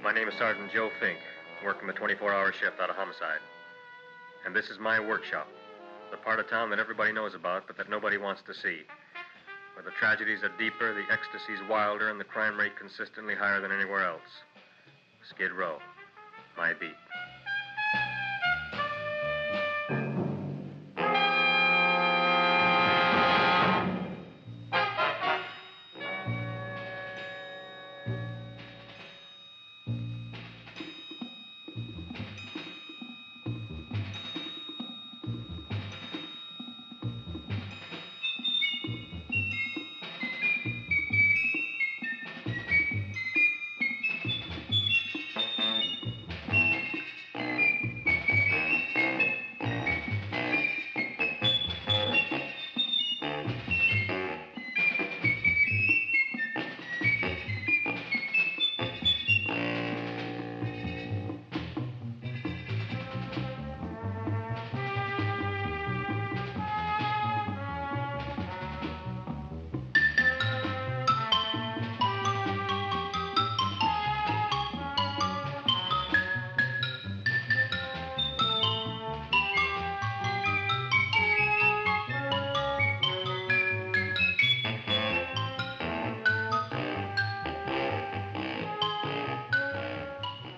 My name is Sergeant Joe Fink, working the 24-hour shift out of homicide. And this is my workshop, the part of town that everybody knows about, but that nobody wants to see. Where the tragedies are deeper, the ecstasy's wilder, and the crime rate consistently higher than anywhere else. Skid Row, my beat.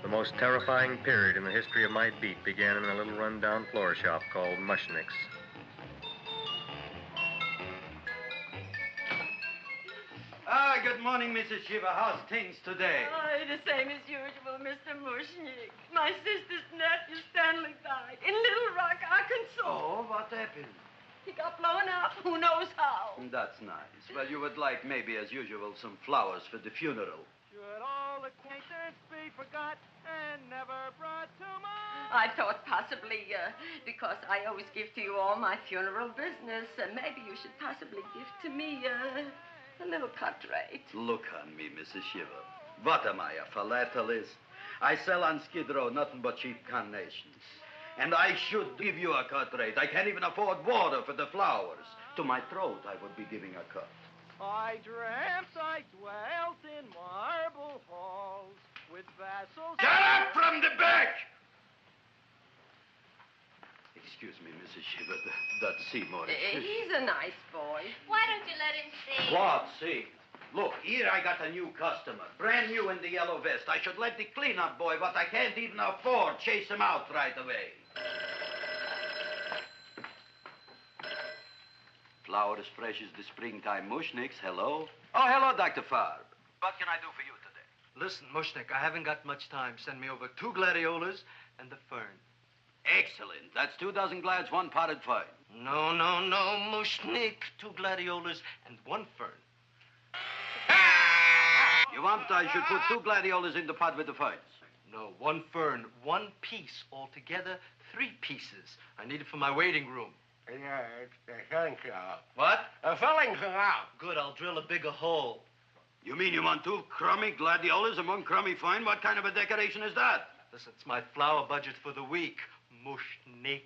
The most terrifying period in the history of my beat began in a little run-down floor shop called Mushnick's. Good morning, Mrs. Shiva. How's things today? Oh, the same as usual, Mr. Mushnick. My sister's nephew, Stanley, died in Little Rock, Arkansas. Oh, what happened? He got blown up. Who knows how? That's nice. Well, you would like, maybe as usual, some flowers for the funeral. Should all acquaintance be forgot and never brought to mind? I thought possibly, because I always give to you all my funeral business, maybe you should possibly give to me, a little cut rate. Look on me, Mrs. Shiva. What am I, a philatelist? I sell on Skid Row nothing but cheap carnations. And I should give you a cut rate. I can't even afford water for the flowers. To my throat, I would be giving a cut. I dreamt I dwelt in marble halls with vassals... Get up from the back! Excuse me, Mrs. Shiva, that's Seymour. He's a nice boy. Why don't you let him see? What, see? Look, here I got a new customer, brand new in the yellow vest. I should let the cleanup boy, but I can't even afford, chase him out right away. Flower as fresh as the springtime Mushnicks. Hello? Oh, hello, Dr. Farb. What can I do for you today? Listen, Mushnick, I haven't got much time. Send me over 2 gladiolas and the fern. Excellent. That's 2 dozen glads, 1 potted fern. No, Mushnick. 2 gladiolas and 1 fern. You want I should put 2 gladiolas in the pot with the ferns? No, 1 fern, 1 piece. Altogether, 3 pieces. I need it for my waiting room. Yeah, it's the filling out. What? The filling's out. Good, I'll drill a bigger hole. You mean you want 2 crummy gladiolas and 1 crummy fern? What kind of a decoration is that? Listen, it's my flower budget for the week. Mushnick.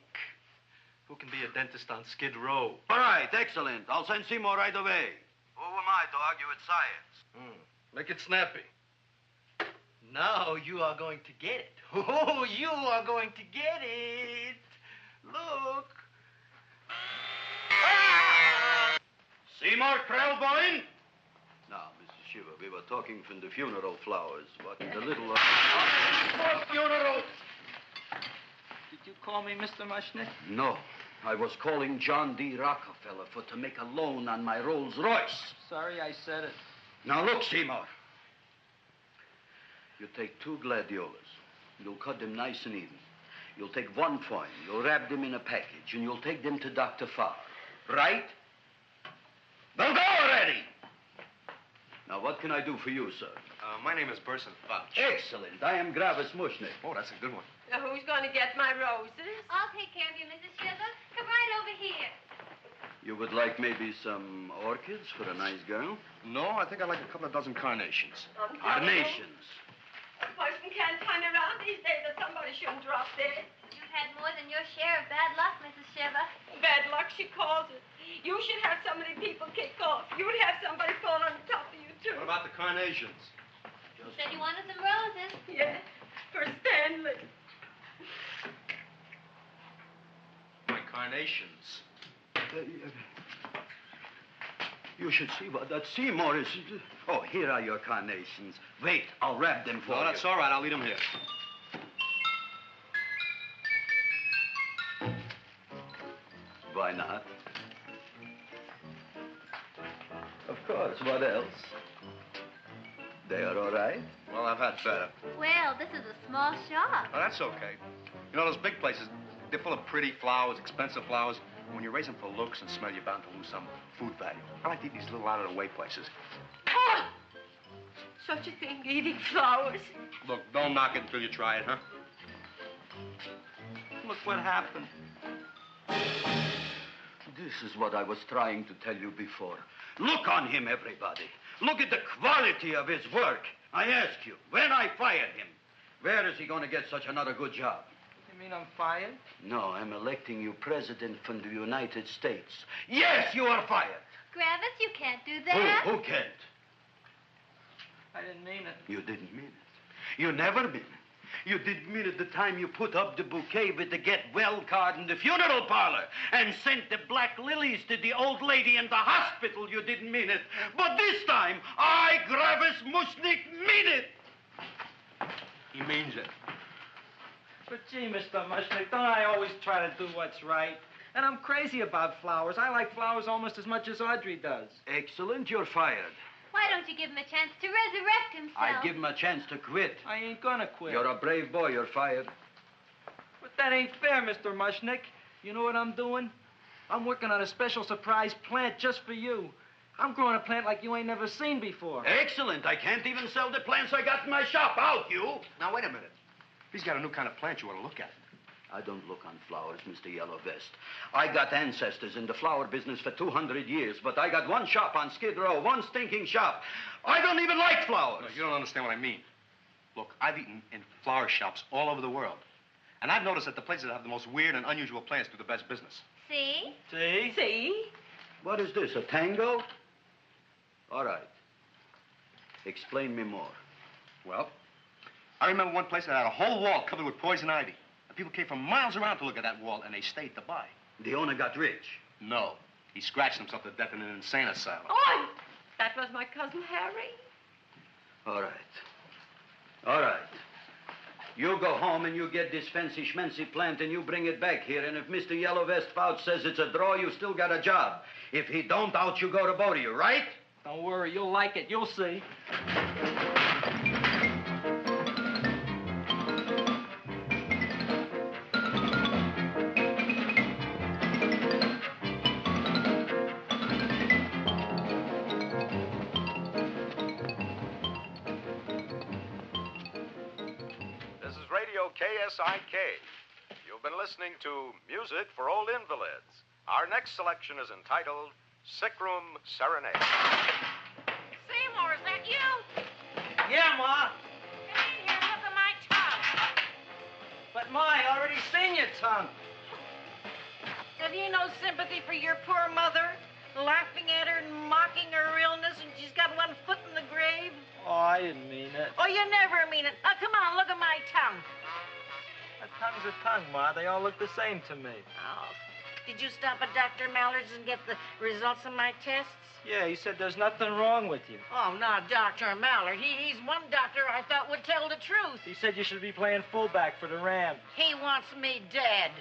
Who can be a dentist on Skid Row? All right, excellent. I'll send Seymour right away. Who am I to argue with science? Make it snappy. Now you are going to get it. Oh, you are going to get it. Look. Seymour Krellboyne? Now, Mrs. Shiva, we were talking from the funeral flowers. What the little... For funeral! Did you call me Mr. Mushnick? No. I was calling John D. Rockefeller to make a loan on my Rolls Royce. Sorry I said it. Now, look, Seymour. You take 2 gladiolas. You'll cut them nice and even. You'll take 1 fern. You'll wrap them in a package, and you'll take them to Dr. Farr. Right? Well, go already! Now, what can I do for you, sir? My name is Burson Fudge. Excellent. I am Gravis Mushnick. Oh, that's a good one. Now, who's going to get my roses? I'll take care of you, Mrs. Shiva. Come right over here. You would like maybe some orchids for a nice girl? No, I think I'd like a couple of dozen carnations. Carnations. A person can't turn around these days that somebody shouldn't drop dead. You've had more than your share of bad luck, Mrs. Shiva. Bad luck, she calls it. You should have so many people kick off. You'd have somebody fall on top of you, too. What about the carnations? You said you wanted some roses. Yes, for Stanley. My carnations. You should see what that Seymour is. Oh, here are your carnations. Wait, I'll wrap them for No, you. that's all right. I'll leave them here. Why not? Of course, what else? They are all right? Well, I've had better. Well, this is a small shop. Oh, that's okay. You know, those big places, they're full of pretty flowers, expensive flowers. When you raise them for looks and smell, you're bound to lose some food value. I like to eat these little out-of-the-way places. Oh! Such a thing, eating flowers. Look, don't knock it until you try it, huh? Look what happened. This is what I was trying to tell you before. Look on him, everybody. Look at the quality of his work. I ask you, when I fired him, where is he going to get such another good job? You mean I'm fired? No, I'm electing you president from the United States. Yes, you are fired. Gravis, you can't do that. Who can't? I didn't mean it. You didn't mean it. You never mean it. You didn't mean it the time you put up the bouquet with the get well card in the funeral parlor and sent the black lilies to the old lady in the hospital. You didn't mean it. But this time, I, Gravis Mushnik, mean it. He means it. But gee, Mr. Mushnick, don't I always try to do what's right? And I'm crazy about flowers. I like flowers almost as much as Audrey does. Excellent, you're fired. Why don't you give him a chance to resurrect himself? I give him a chance to quit. I ain't gonna quit. You're a brave boy, you're fired. But that ain't fair, Mr. Mushnick. You know what I'm doing? I'm working on a special surprise plant just for you. I'm growing a plant like you ain't never seen before. Excellent. I can't even sell the plants I got in my shop. Out, you. Now, wait a minute. He's got a new kind of plant you ought to look at. I don't look on flowers, Mr. Yellow Vest. I got ancestors in the flower business for 200 years, but I got one shop on Skid Row, one stinking shop. I don't even like flowers. No, you don't understand what I mean. Look, I've eaten in flower shops all over the world. And I've noticed that the places that have the most weird and unusual plants do the best business. See? See? See? What is this, a tango? All right. Explain me more. Well, I remember one place that had a whole wall covered with poison ivy. And people came from miles around to look at that wall, and they stayed to buy. The owner got rich. No. He scratched himself to death in an insane asylum. Oh, that was my cousin Harry. All right. All right. You go home and you get this fancy schmancy plant and you bring it back here. And if Mr. Yellow Vest Fouch says it's a draw, you still got a job. If he don't, out you go to both of you, right? Don't worry, you'll like it. You'll see. This is Radio KSIK. You've been listening to Music for Old Invalids. Our next selection is entitled Sick Room Serenade. Seymour, is that you? Yeah, Ma. Come in here and look at my tongue. But, Ma, I already seen your tongue. Have you no sympathy for your poor mother? Laughing at her and mocking her illness, and she's got one foot in the grave? Oh, I didn't mean it. Oh, you never mean it. Oh, come on, look at my tongue. A tongue's a tongue, Ma. They all look the same to me. Oh, did you stop at Dr. Mallard's and get the results of my tests? Yeah, he said there's nothing wrong with you. Oh, not Dr. Mallard. He's one doctor I thought would tell the truth. He said you should be playing fullback for the Rams. He wants me dead.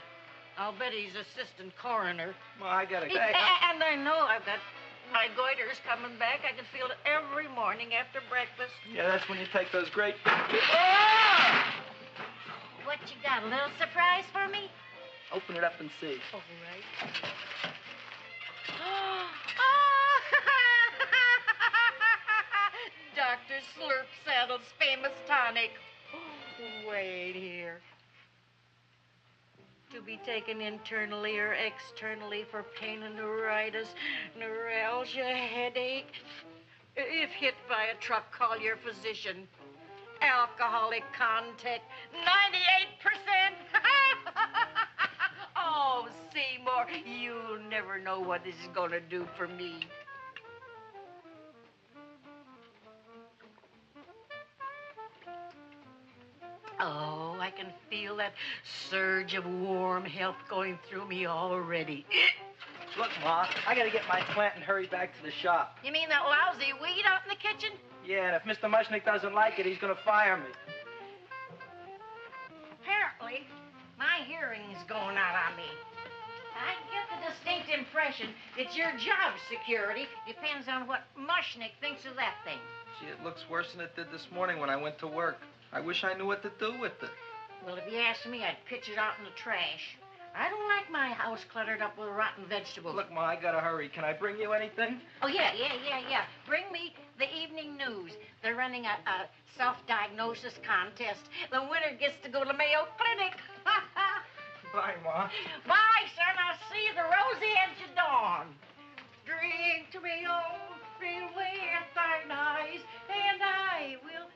I'll bet he's assistant coroner. Ma, I gotta go. And I know I've got my goiters coming back. I can feel it every morning after breakfast. Yeah, that's when you take those great... What you got, a little surprise for me? Open it up and see. All right. Dr. Slurp Saddle's famous tonic. Wait here. To be taken internally or externally for pain and neuritis, neuralgia, headache. If hit by a truck, call your physician. Alcoholic content, 98%. Oh, Seymour, you'll never know what this is going to do for me. Oh, I can feel that surge of warm health going through me already. Look, Ma, I gotta get my plant and hurry back to the shop. You mean that lousy weed out in the kitchen? Yeah, and if Mr. Mushnick doesn't like it, he's gonna fire me. Apparently, my hearing's going out on me. I get the distinct impression that your job security depends on what Mushnick thinks of that thing. Gee, it looks worse than it did this morning when I went to work. I wish I knew what to do with it. Well, if you ask me, I'd pitch it out in the trash. I don't like my house cluttered up with rotten vegetables. Look, Ma, I gotta hurry. Can I bring you anything? Oh, yeah. Bring me the evening news. They're running a self-diagnosis contest. The winner gets to go to Mayo Clinic. Bye, Ma. Bye, son. I'll see you the rosy edge of dawn. Drink to me, oh, feel with thine eyes, and I will...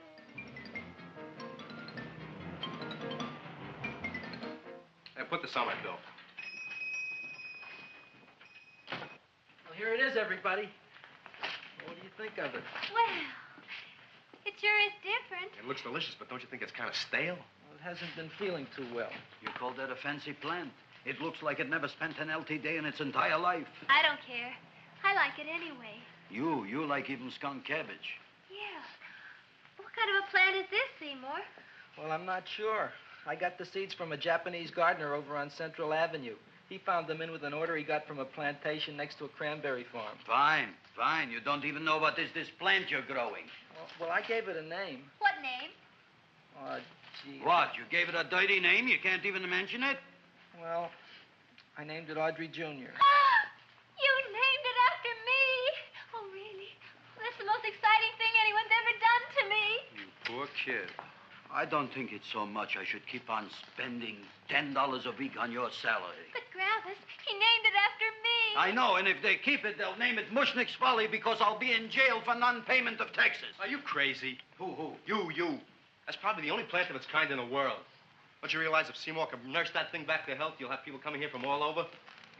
Hey, put this on my bill. Well, here it is, everybody. What do you think of it? Well, it sure is different. It looks delicious, but don't you think it's kind of stale? Well, it hasn't been feeling too well. You call that a fancy plant? It looks like it never spent an LT day in its entire life. I don't care. I like it anyway. You like even skunk cabbage. Yeah. What kind of a plant is this, Seymour? Well, I'm not sure. I got the seeds from a Japanese gardener over on Central Avenue. He found them in with an order he got from a plantation next to a cranberry farm. Fine. You don't even know what is this plant you're growing. Well, I gave it a name. What name? Oh, gee. What, you gave it a dirty name? You can't even mention it? Well, I named it Audrey Jr. You named it after me. Oh, really? That's the most exciting thing anyone's ever done to me. You poor kid. I don't think it's so much I should keep on spending $10 a week on your salary. But, Gravis, he named it after me. I know, and if they keep it, they'll name it Mushnick's Folly because I'll be in jail for non-payment of taxes. Are you crazy? Who? You. That's probably the only plant of its kind in the world. Don't you realize if Seymour can nurse that thing back to health, you'll have people coming here from all over?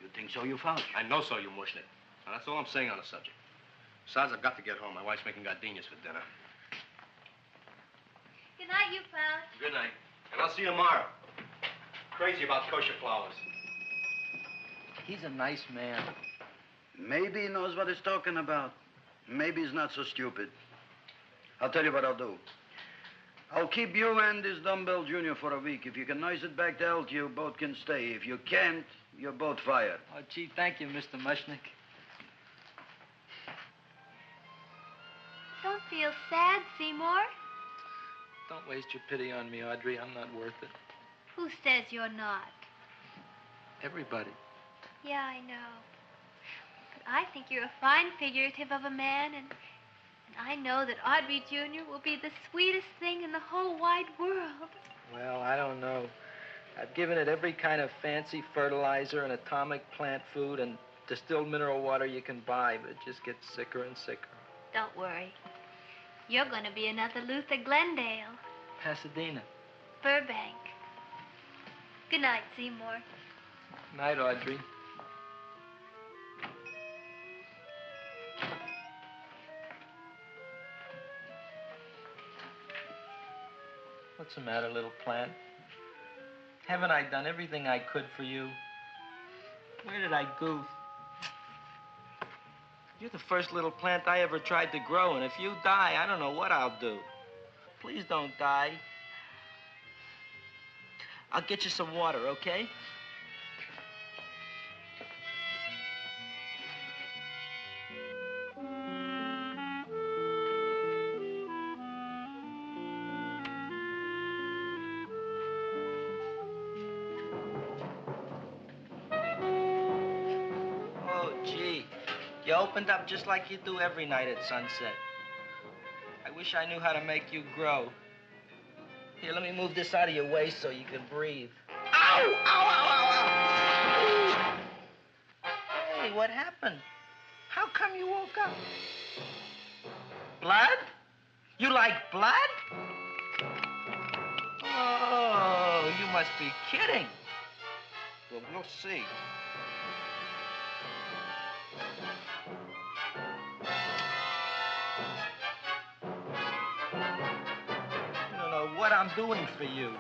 You think so, you found? I know so, you Mushnick. Now, that's all I'm saying on the subject. Besides, I've got to get home. My wife's making gardenias for dinner. Good night, you found. Good night. And I'll see you tomorrow. Crazy about kosher flowers. He's a nice man. Maybe he knows what he's talking about. Maybe he's not so stupid. I'll tell you what I'll do. I'll keep you and this dumbbell junior for a week. If you can nurse it back to health, you both can stay. If you can't, you're both fired. Oh, gee, thank you, Mr. Mushnick. Don't feel sad, Seymour. Don't waste your pity on me, Audrey. I'm not worth it. Who says you're not? Everybody. Yeah, I know. But I think you're a fine figurative of a man, and I know that Audrey Jr. will be the sweetest thing in the whole wide world. Well, I don't know. I've given it every kind of fancy fertilizer and atomic plant food and distilled mineral water you can buy, but it just gets sicker and sicker. Don't worry. You're going to be another Luther Glendale. Pasadena. Burbank. Good night, Seymour. Night, Audrey. What's the matter, little plant? Haven't I done everything I could for you? Where did I goof? You're the first little plant I ever tried to grow, and if you die, I don't know what I'll do. Please don't die. I'll get you some water, okay? Oh, gee. You opened up just like you do every night at sunset. I wish I knew how to make you grow. Here, let me move this out of your way so you can breathe. Ow! Ow, ow, ow, ow! Hey, what happened? How come you woke up? Blood? You like blood? Oh, you must be kidding. Well, we'll see. I don't know what I'm doing for you.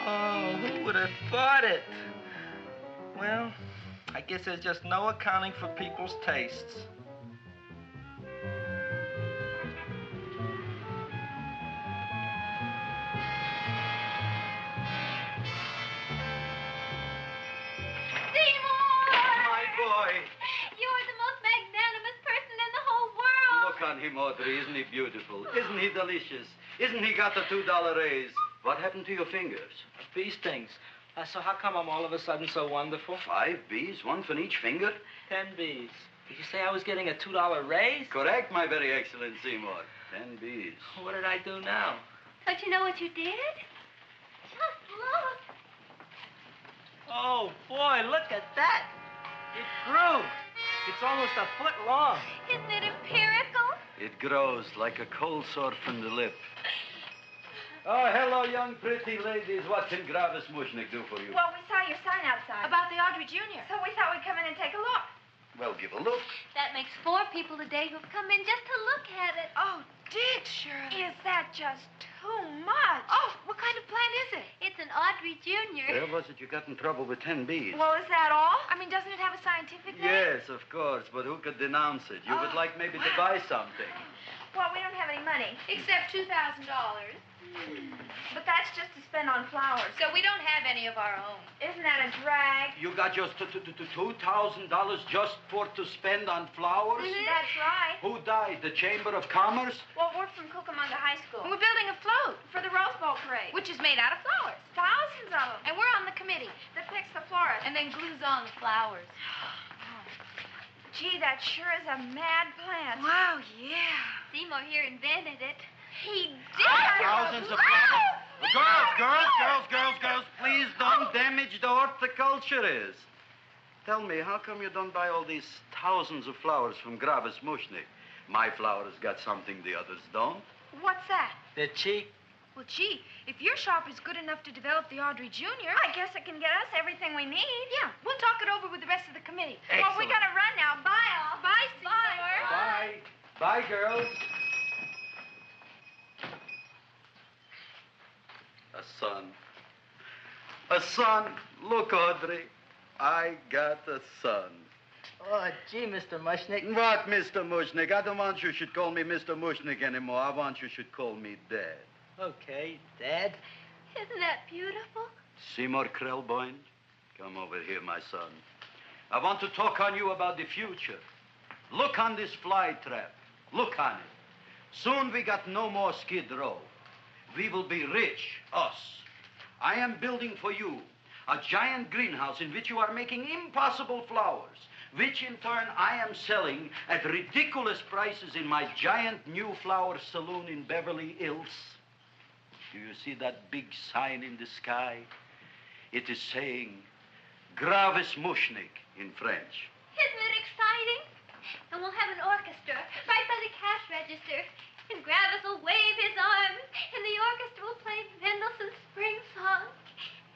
Oh, who would have thought it? Well, I guess there's just no accounting for people's tastes. My boy. You're the most magnanimous person in the whole world. Look on him, Audrey. Isn't he beautiful? Isn't he delicious? Isn't he got the $2 raise? What happened to your fingers? Bee stings. So how come I'm all of a sudden so wonderful? 5 bees, one for each finger? 10 bees. Did you say I was getting a $2 raise? Correct, my very excellent Seymour. 10 bees. What did I do now? Don't you know what you did? Just look. Oh, boy, look at that. It grew. It's almost a foot long. Isn't it empirical? It grows like a cold sore from the lip. Oh, hello, young pretty ladies. What can Gravis Mushnick do for you? Well, we saw your sign outside. About the Audrey Jr. So we thought we'd come in and take a look. Well, give a look. That makes 4 people today who've come in just to look at it. Oh, Dick, Shirley. Is that just too much? Oh, what kind of plant is it? It's an Audrey Jr. Where was it you got in trouble with 10 bees? Well, is that all? I mean, doesn't it have a scientific name? Yes, of course, but who could denounce it? You would like maybe to buy something. Well, we don't have any money. Except $2,000. But that's just to spend on flowers. So we don't have any of our own. Isn't that a drag? You got just $2,000 just to spend on flowers? That's right. Who died? The Chamber of Commerce? Well, we're from Cucamonga High School. We're building a float, For the Rose Bowl parade. which is made out of flowers. Thousands of them. And we're on the committee. That picks the florist. And then glues on the flowers. Gee, that sure is a mad plant. Wow, yeah. Seymour here invented it. He did. Thousands of flowers. Girls, please don't damage the horticulturist. Tell me, how come you don't buy all these thousands of flowers from Gravis Mushnick? My flowers got something the others don't. What's that? They're cheap. Well, gee, if your shop is good enough to develop the Audrey Jr., I guess it can get us everything we need. Yeah, we'll talk it over with the rest of the committee. Well, we Excellent. gotta run now. Bye, all. Bye, Seymour. Bye. Bye, girls. A son. A son. Look, Audrey. I got a son. Oh, gee, Mr. Mushnick. What, Mr. Mushnick? I don't want you should call me Mr. Mushnick anymore. I want you should call me Dad. Okay, Dad. Isn't that beautiful? Seymour Krelboyne, come over here, my son. I want to talk on you about the future. Look on this fly trap. Look on it. Soon we got no more Skid Row. We will be rich, us. I am building for you a giant greenhouse in which you are making impossible flowers, which in turn I am selling at ridiculous prices in my giant new flower saloon in Beverly Hills. Do you see that big sign in the sky? It is saying, Gravis Mushnick in French. Isn't it exciting? And we'll have an orchestra right by the cash register. And Gravis will wave his arms. And the orchestra will play Mendelssohn's Spring Song.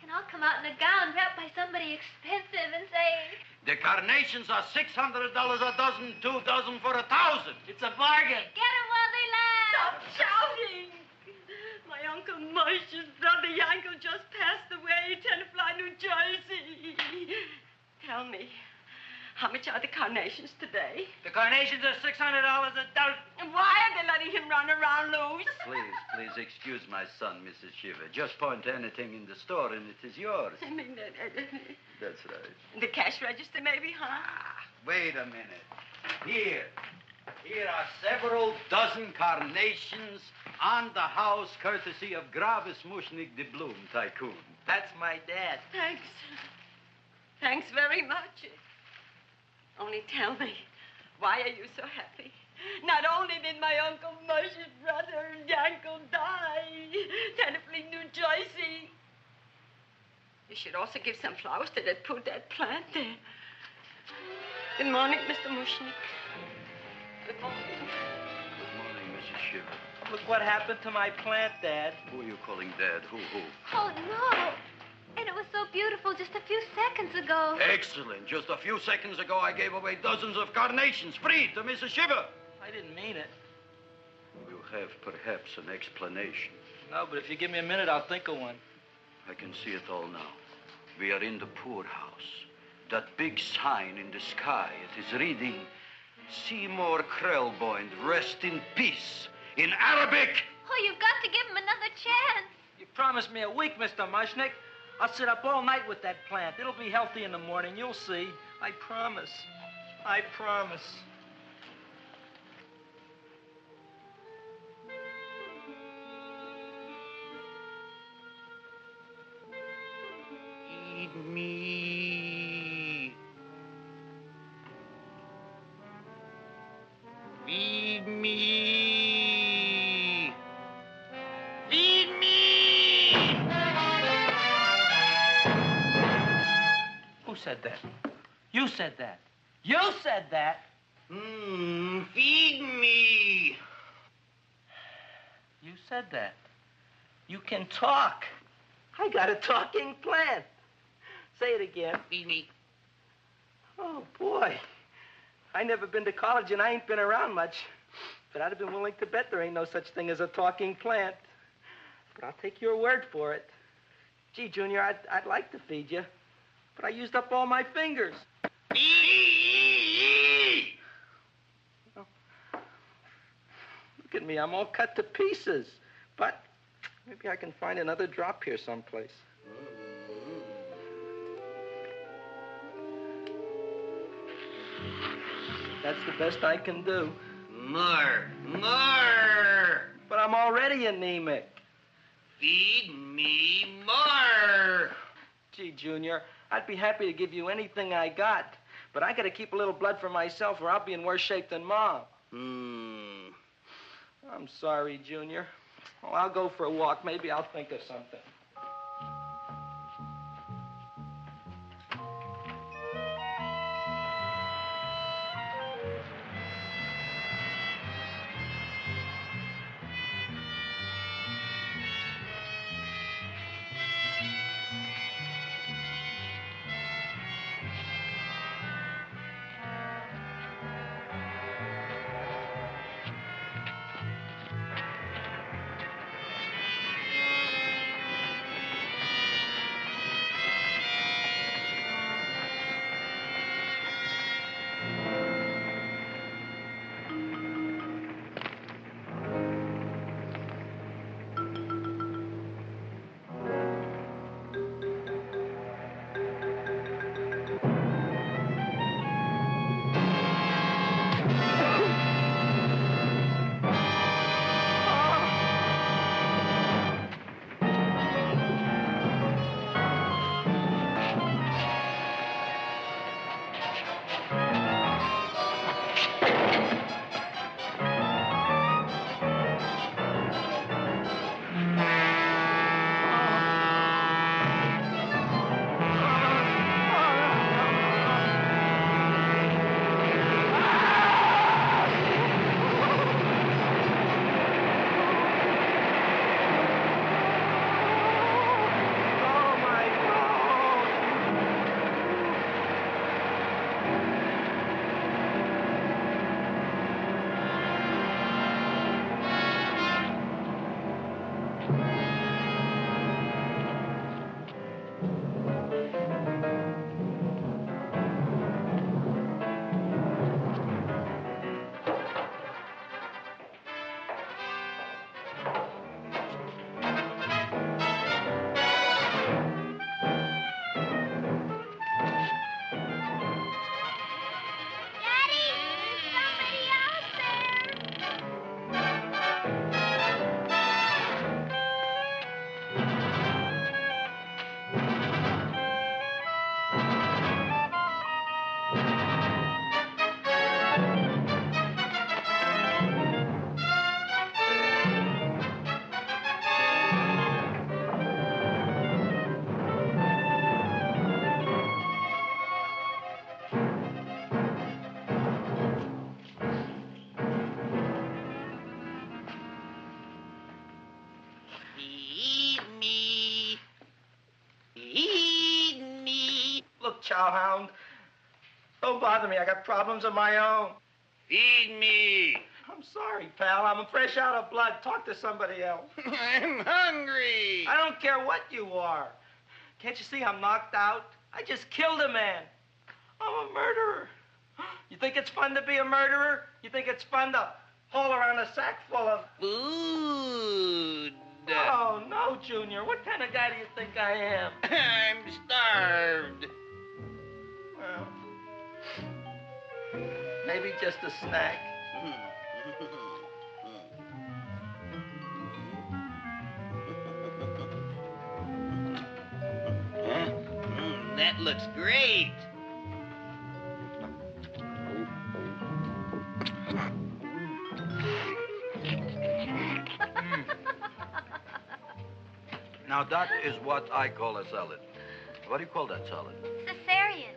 And I'll come out in a gown wrapped by somebody expensive and say, The carnations are $600 a dozen, 2 dozen for 1,000. It's a bargain. get 'em while they last. Stop shouting! My Uncle Moshe's brother Yankel just passed away, Tenafly, New Jersey. Tell me, how much are the carnations today? The carnations are $600 a dozen. And why are they letting him run around loose? Please excuse my son, Mrs. Shiver. Just point to anything in the store and it is yours. I mean, That's right. the cash register maybe, huh? Wait a minute. Here are several dozen carnations on the house courtesy of Gravis Mushnick, the Bloom Tycoon. That's my dad. Thanks. Thanks very much. Only tell me, why are you so happy? Not only did my Uncle Moshe's brother Yankel die, Tenafly, New Jersey, you should also give some flowers to that poor dead plant there. Good morning, Mr. Mushnick. Good morning. Good morning, Mrs. Shiver. Look what happened to my plant, Dad. Who are you calling Dad? Who? Oh, no. And it was so beautiful just a few seconds ago. Excellent. Just a few seconds ago, I gave away dozens of carnations free to Mrs. Shiver. I didn't mean it. You have perhaps an explanation. No, but if you give me a minute, I'll think of one. I can see it all now. We are in the poorhouse. That big sign in the sky, it is reading, Seymour Krelboyne, rest in peace, in Arabic. Oh, you've got to give him another chance. You promised me a week, Mr. Mushnick. I'll sit up all night with that plant. It'll be healthy in the morning. You'll see. I promise. I promise. Feed me. Feed me. Feed me. Who said that? You said that. You said that. Feed me. You said that. You can talk. I got a talking plant. Say it again. Feed me. Oh, boy. I never been to college and I ain't been around much. But I'd have been willing to bet there ain't no such thing as a talking plant. But I'll take your word for it. Gee, Junior, I'd like to feed you. But I used up all my fingers. Look at me, I'm all cut to pieces. But maybe I can find another drop here someplace. That's the best I can do. More. But I'm already anemic. Feed me more. Gee, Junior, I'd be happy to give you anything I got. But I gotta keep a little blood for myself or I'll be in worse shape than Mom. I'm sorry, Junior. Oh, I'll go for a walk. Maybe I'll think of something. chowhound. Don't bother me. I got problems of my own. Feed me. I'm sorry, pal. I'm fresh out of blood. Talk to somebody else. I'm hungry. I don't care what you are. Can't you see I'm knocked out? I just killed a man. I'm a murderer. You think it's fun to be a murderer? You think it's fun to haul around a sack full of... Food. Oh, no, Junior. What kind of guy do you think I am? I'm starved. Well, maybe just a snack. Huh? That looks great. Now, that is what I call a salad. What do you call that salad? Caesarean.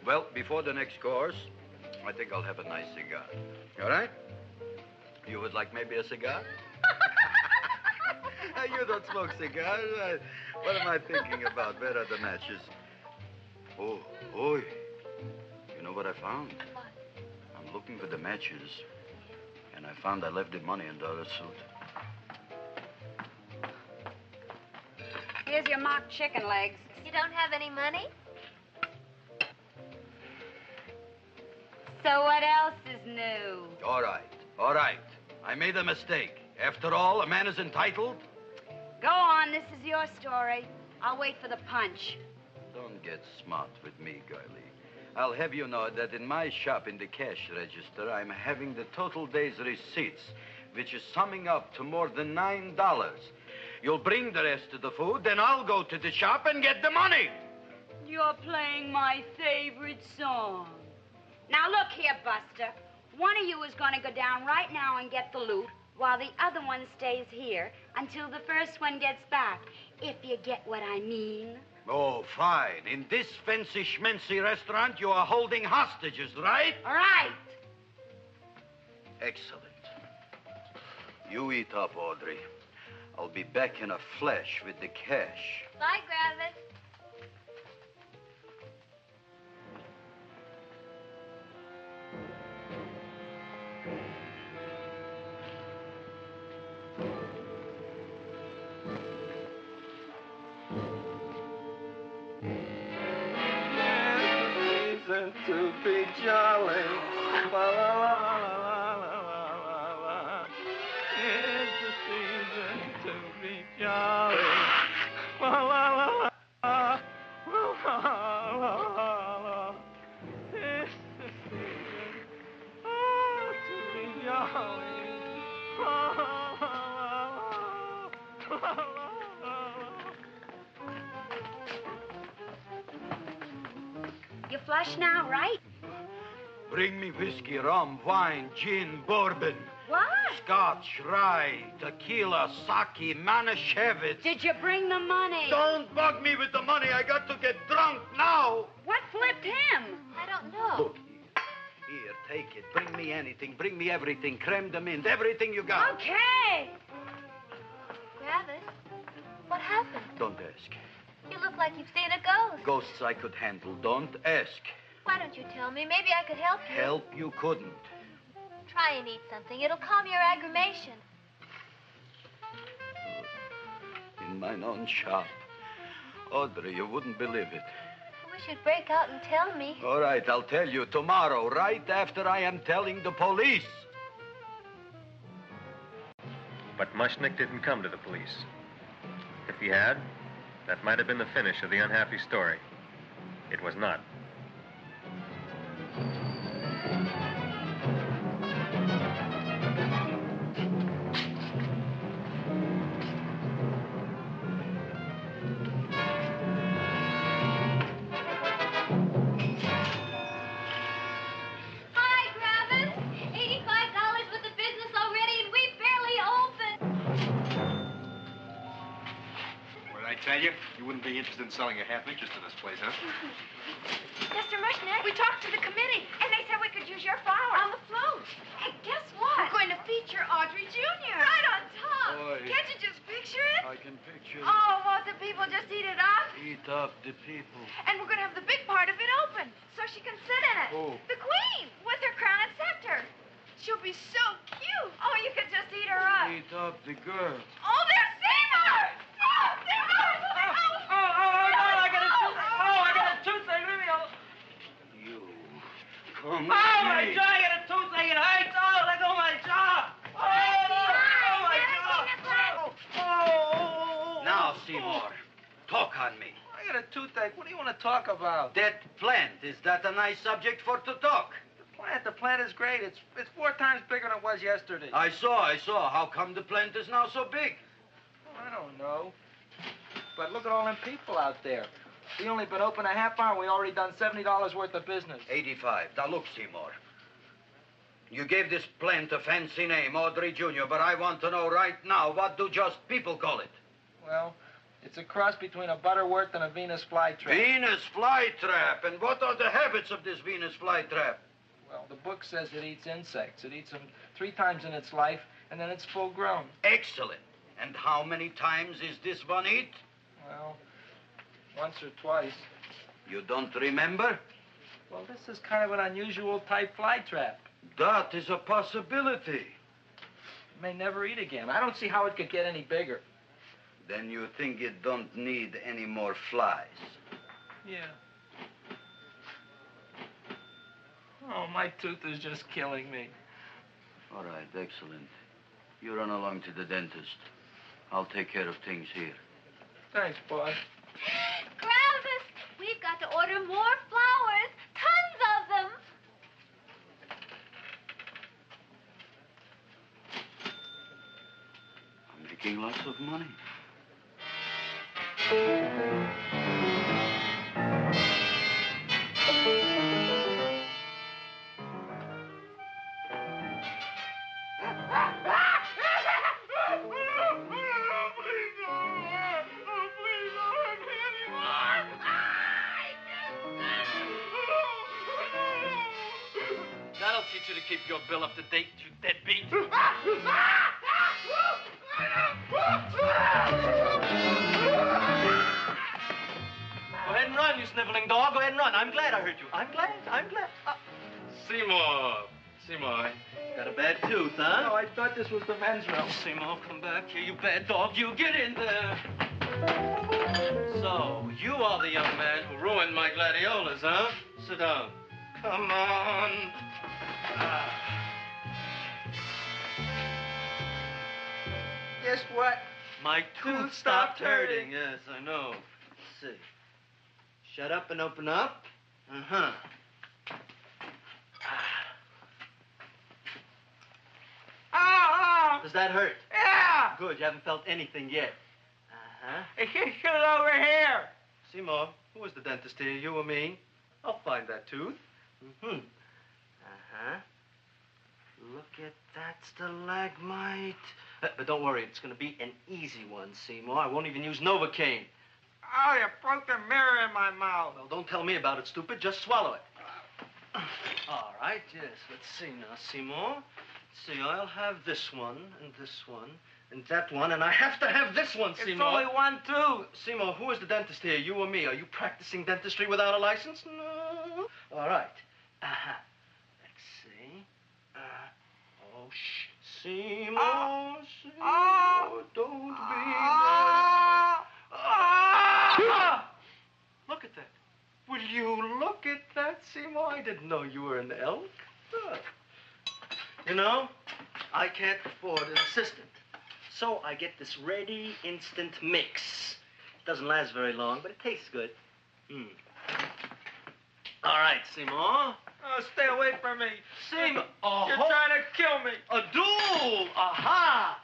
Well, before the next course, I think I'll have a nice cigar. All right? You would like maybe a cigar? You don't smoke cigars. What am I thinking about? Where are the matches? Oh, you know what I found? What? I'm looking for the matches, and I found I left the money in the other suit. Here's your mock chicken legs. You don't have any money? So what else is new? All right. I made a mistake. After all, a man is entitled. Go on, this is your story. I'll wait for the punch. Don't get smart with me, girlie. I'll have you know that in my shop in the cash register, I'm having the total day's receipts, which is summing up to more than $9. You'll bring the rest of the food, then I'll go to the shop and get the money. You're playing my favorite song. Now look here, Buster. One of you is going to go down right now and get the loot, while the other one stays here until the first one gets back, if you get what I mean. Oh, fine. In this fancy schmancy restaurant, you are holding hostages, right? All right. Excellent. You eat up, Audrey. I'll be back in a flash with the cash. Bye, Gravis. To be jolly. La, la, la, la, la, la, la. It's the season to be jolly. La, la, la, la, la, la, la, la. It's the season to be jolly. La, la, la, la, la, la. You flush now, right? Bring me whiskey, rum, wine, gin, bourbon. What? Scotch, rye, tequila, sake, Manischewitz. Did you bring the money? Don't bug me with the money. I got to get drunk now. What flipped him? I don't know. Look here. Here, take it. Bring me anything. Bring me everything. Creme de menthe. Everything you got. Okay. Gravis, what happened? Don't ask. You look like you've seen a ghost. Ghosts I could handle. Don't ask. Why don't you tell me? Maybe I could help you. Help you couldn't. Try and eat something. It'll calm your aggravation. In mine own shop. Audrey, you wouldn't believe it. I wish you'd break out and tell me. All right, I'll tell you tomorrow, right after I am telling the police. But Mushnick didn't come to the police. If he had, that might have been the finish of the unhappy story. It was not. Hi, Gravis. $85 worth of business already, and we barely opened. What did I tell you? You wouldn't be interested in selling a half interest in this place, huh? Mr. Mushnick, we talked to the committee, and they said we could use your flower on the float. Hey, guess what? We're going to feature Audrey Jr. Right on top. Boy. Can't you just picture it? I can picture it. Oh, won't the people just eat it up? Eat up the people. And we're going to have the big part of it open, so she can sit in it. Who? The Queen, with her crown and scepter. She'll be so cute. Oh, you could just eat her up. Eat up the girl. Oh, there's Seymour! Oh, Seymour! I got a toothache. Leave me alone. You. Come Oh, my jaw! I got a toothache. It hurts. Oh, let go of my jaw. Oh, my jaw. Oh. Now, Seymour, talk on me. I got a toothache. What do you want to talk about? That plant, is that a nice subject for to talk? The plant is great. It's 4 times bigger than it was yesterday. I saw. How come the plant is now so big? I don't know. But look at all them people out there. We only been open a half hour, and we already done $70 worth of business. 85. Now, look, Seymour. You gave this plant a fancy name, Audrey Jr., but I want to know right now, what do just people call it? Well, it's a cross between a Butterworth and a Venus flytrap. Venus flytrap. And what are the habits of this Venus flytrap? Well, the book says it eats insects. It eats them 3 times in its life, and then it's full grown. Excellent. And how many times is this one eat? Well, once or twice. You don't remember? Well, this is kind of an unusual type flytrap. That is a possibility. It may never eat again. I don't see how it could get any bigger. Then you think it don't need any more flies? Yeah. Oh, my tooth is just killing me. All right, excellent. You run along to the dentist. I'll take care of things here. Thanks, boy. Gravis, we've got to order more flowers. Tons of them. I'm making lots of money. That'll teach you to keep your bill up to date, you deadbeat. Go ahead and run, you sniveling dog. Go ahead and run. I'm glad I hurt you. I'm glad. Seymour, got a bad tooth, huh? No, I thought this was the men's room. Seymour, come back here, you bad dog. You get in there. So, you are the young man who ruined my gladiolas, huh? Sit down. Come on. Guess what? My tooth stopped hurting. Yes, I know. Let's see. Shut up and open up. Uh-huh. Oh! Does that hurt? Yeah! Good, you haven't felt anything yet. Uh-huh. Get it over here. Seymour, who was the dentist here, you or me? I'll find that tooth. Mm-hmm. Uh-huh. Look at that stalagmite. But don't worry, it's going to be an easy one, Seymour. I won't even use Novocaine. Oh, you broke the mirror in my mouth. Well, don't tell me about it, stupid. Just swallow it. All right, yes. Let's see now, Seymour. Let's see, I'll have this one, and that one, and I have to have this one, Seymour. It's only one tooth. Seymour, who is the dentist here, you or me? Are you practicing dentistry without a license? No. All right. Uh-huh. Let's see. Oh, shh. Seymour, Seymour, don't be Look at that. Will you look at that, Seymour? I didn't know you were an elk. You know, I can't afford an assistant. So I get this ready instant mix. It doesn't last very long, but it tastes good. All right, Seymour. Oh, stay away from me. Seymour. You're trying to kill me. A duel. Aha.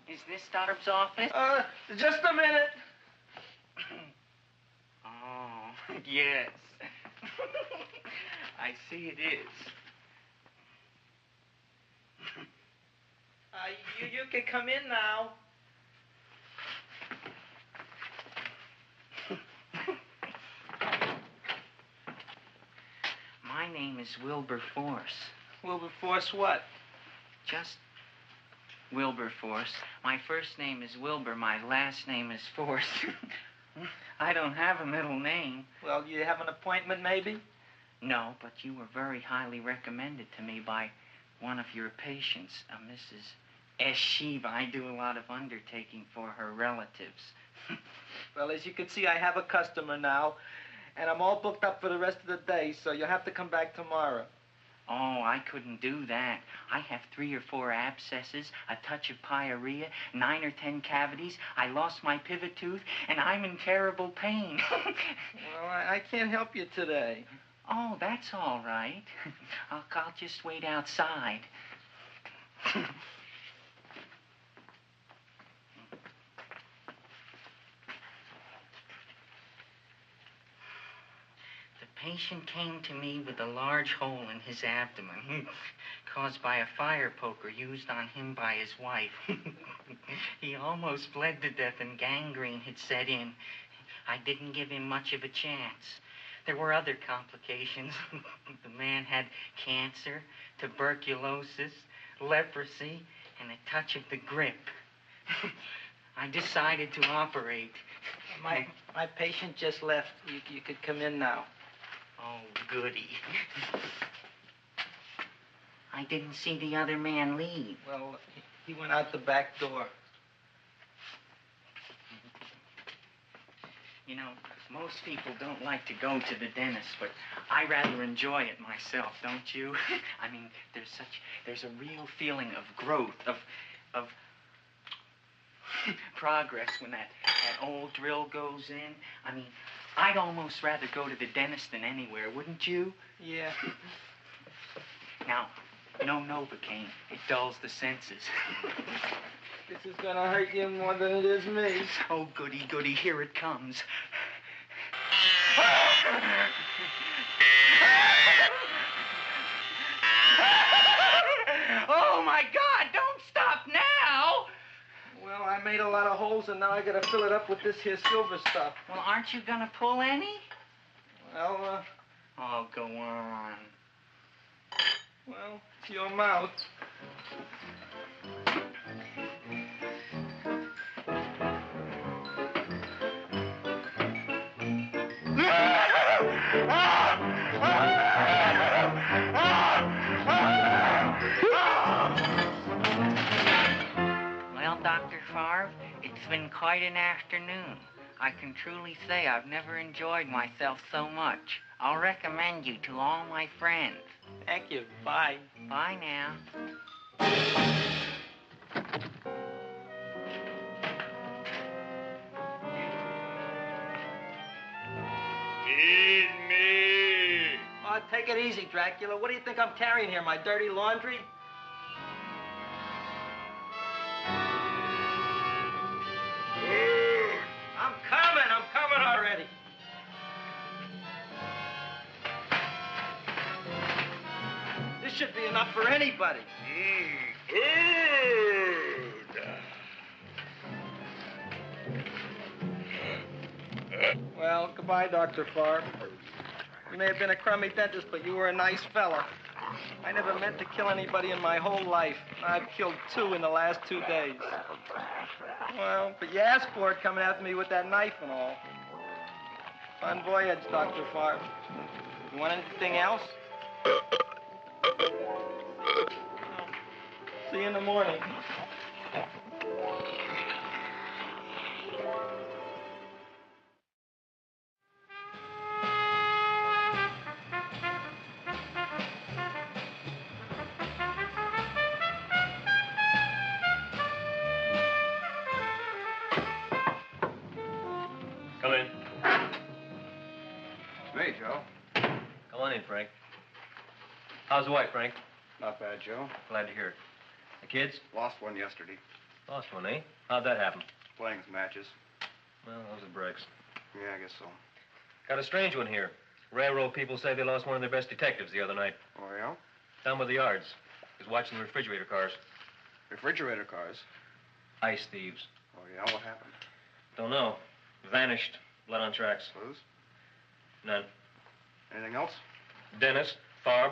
Is this Stoddard's office? Just a minute. Oh. Yes. I see it is. You can come in now. My name is Wilberforce. Wilberforce what? Just Wilberforce. My first name is Wilbur. My last name is Force. I don't have a middle name. Well, you have an appointment, maybe? No, but you were very highly recommended to me by one of your patients, Mrs. S. Shiva. I do a lot of undertaking for her relatives. Well, as you can see, I have a customer now, and I'm all booked up for the rest of the day, so you'll have to come back tomorrow. Oh, I couldn't do that. I have 3 or 4 abscesses, a touch of pyorrhea, 9 or 10 cavities. I lost my pivot tooth, and I'm in terrible pain. Well, I can't help you today. Oh, that's all right. I'll just wait outside. The patient came to me with a large hole in his abdomen, caused by a fire poker used on him by his wife. He almost bled to death and gangrene had set in. I didn't give him much of a chance. There were other complications. The man had cancer, tuberculosis, leprosy, and a touch of the grip. I decided to operate. My patient just left. You could come in now. Oh, goody. I didn't see the other man leave. Well, he went out the back door. You know, most people don't like to go to the dentist, but I rather enjoy it myself, don't you? I mean, there's a real feeling of growth, of progress when that old drill goes in. I mean, I'd almost rather go to the dentist than anywhere, wouldn't you? Yeah. Now, no Novocaine. It dulls the senses. This is gonna hurt you more than it is me. Oh, goody, goody, here it comes. Oh, my God, don't stop now! Well, I made a lot of holes, and now I gotta fill it up with this here silver stuff. Well, aren't you gonna pull any? Well, Oh, go on. Well, it's your mouth. Well, Dr. Favre, it's been quite an afternoon. I can truly say I've never enjoyed myself so much. I'll recommend you to all my friends. Thank you. Bye. Bye now. Feed me. Oh, take it easy, Dracula. What do you think I'm carrying here, my dirty laundry? I'm coming already. This should be enough for anybody. Well, goodbye, Dr. Favre. You may have been a crummy dentist, but you were a nice fella. I never meant to kill anybody in my whole life. I've killed 2 in the last 2 days. Well, but you asked for it coming after me with that knife and all. Bon voyage, Dr. Favre. You want anything else? See you in the morning. Come in. Hey, Joe. Come on in, Frank. How's the wife, Frank? Not bad, Joe. Glad to hear it. The kids? Lost one yesterday. Lost one, eh? How'd that happen? Playing some matches. Well, those are breaks. Yeah, I guess so. Got a strange one here. Railroad people say they lost one of their best detectives the other night. Oh, yeah? Down by the yards. He was watching the refrigerator cars. Refrigerator cars? Ice thieves. Oh, yeah? What happened? Don't know. Vanished. Blood on tracks. Clues? None. Anything else? Dennis. Farb.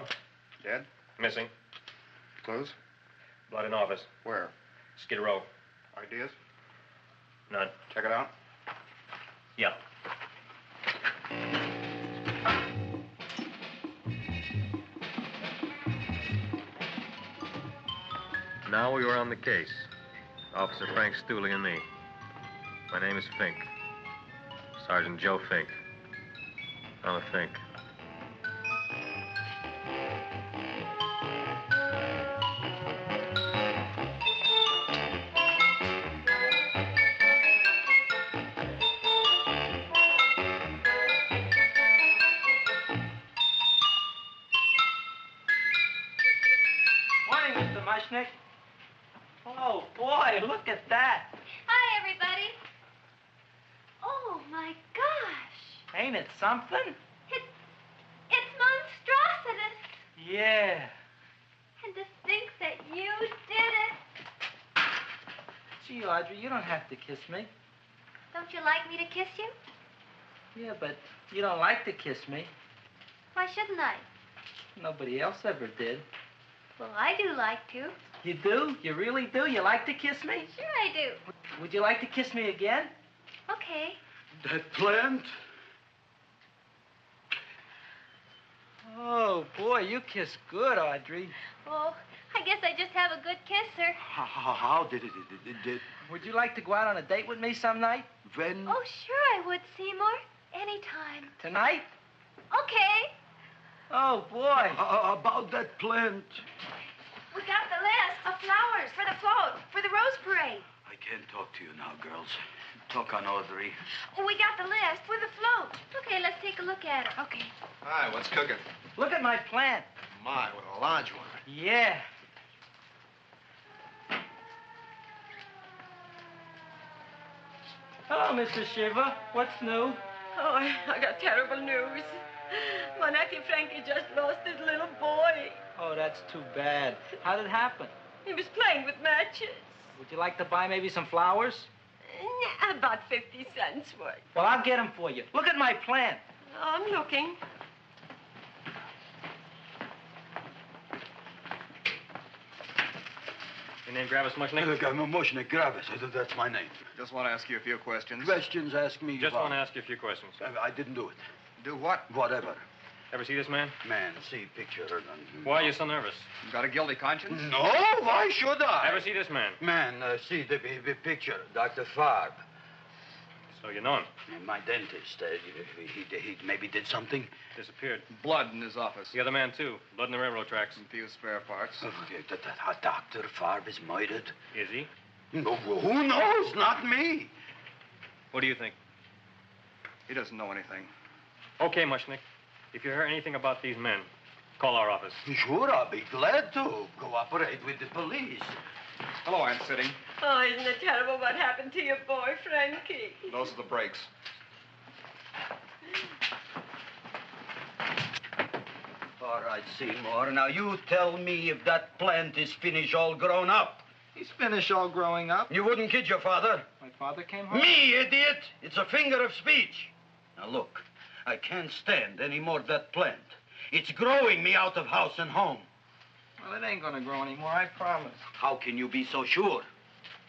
Dead? Missing. Clues? Blood in office. Where? Skid Row. Ideas? None. Check it out. Yeah. Now we were on the case. Officer Frank Stooley and me. My name is Fink. Sergeant Joe Fink. I'm a Fink. Morning, Mr. Mushnick. Oh, boy, look at that. Hi, everybody. Oh, my gosh. Ain't it something? It's monstrositous. Yeah. And to think that you did it. Gee, Audrey, you don't have to kiss me. Don't you like me to kiss you? Yeah, but you don't like to kiss me. Why shouldn't I? Nobody else ever did. Well, I do like to. You do? You really do? You like to kiss me? Sure I do. Would you like to kiss me again? Okay. That plant? Oh, boy, you kiss good, Audrey. Oh, I guess I just have a good kisser. How did it? Would you like to go out on a date with me some night? When? Oh, sure I would, Seymour. Anytime. Tonight? Okay. Oh, boy. About that plant. We got the list of flowers for the float, for the Rose Parade. I can't talk to you now, girls. Talk on Audrey. We got the list for the float. Okay, let's take a look at it. Okay. Hi, what's cooking? Look at my plant. My, what a large one. Yeah. Hello, Mr. Shiver. What's new? Oh, I got terrible news. My nephew Frankie just lost his little boy. Oh, that's too bad. How did it happen? He was playing with matches. Would you like to buy maybe some flowers? About 50 cents worth. Well, I'll get them for you. Look at my plant. I'm looking. Your name Gravis Mushnick? Look, I'm a Mushnick Gravis. That's my name. Just want to ask you a few questions. Questions, ask me. Just want to ask you a few questions. I didn't do it. Do what? Whatever. Ever see this man? Man, see picture. Why are you so nervous? You got a guilty conscience? No, why should I? Ever see this man? Man, see the picture. Dr. Farb. So you know him? My dentist. He maybe did something. Disappeared. Blood in his office. The other man, too. Blood in the railroad tracks. And a few spare parts. Dr. Farb is murdered. Is he? No, who knows? Not me. What do you think? He doesn't know anything. Okay, Mushnick. If you hear anything about these men, call our office. Sure, I'll be glad to cooperate with the police. Hello, Aunt City. Oh, isn't it terrible what happened to your boy, Frankie? Those are the brakes. All right, Seymour. Now, you tell me if that plant is finished all grown up. He's finished all growing up. You wouldn't kid your father? My father came home. Me, idiot! It's a finger of speech. Now, look. I can't stand any more of that plant. It's growing me out of house and home. Well, it ain't gonna grow anymore, I promise. How can you be so sure?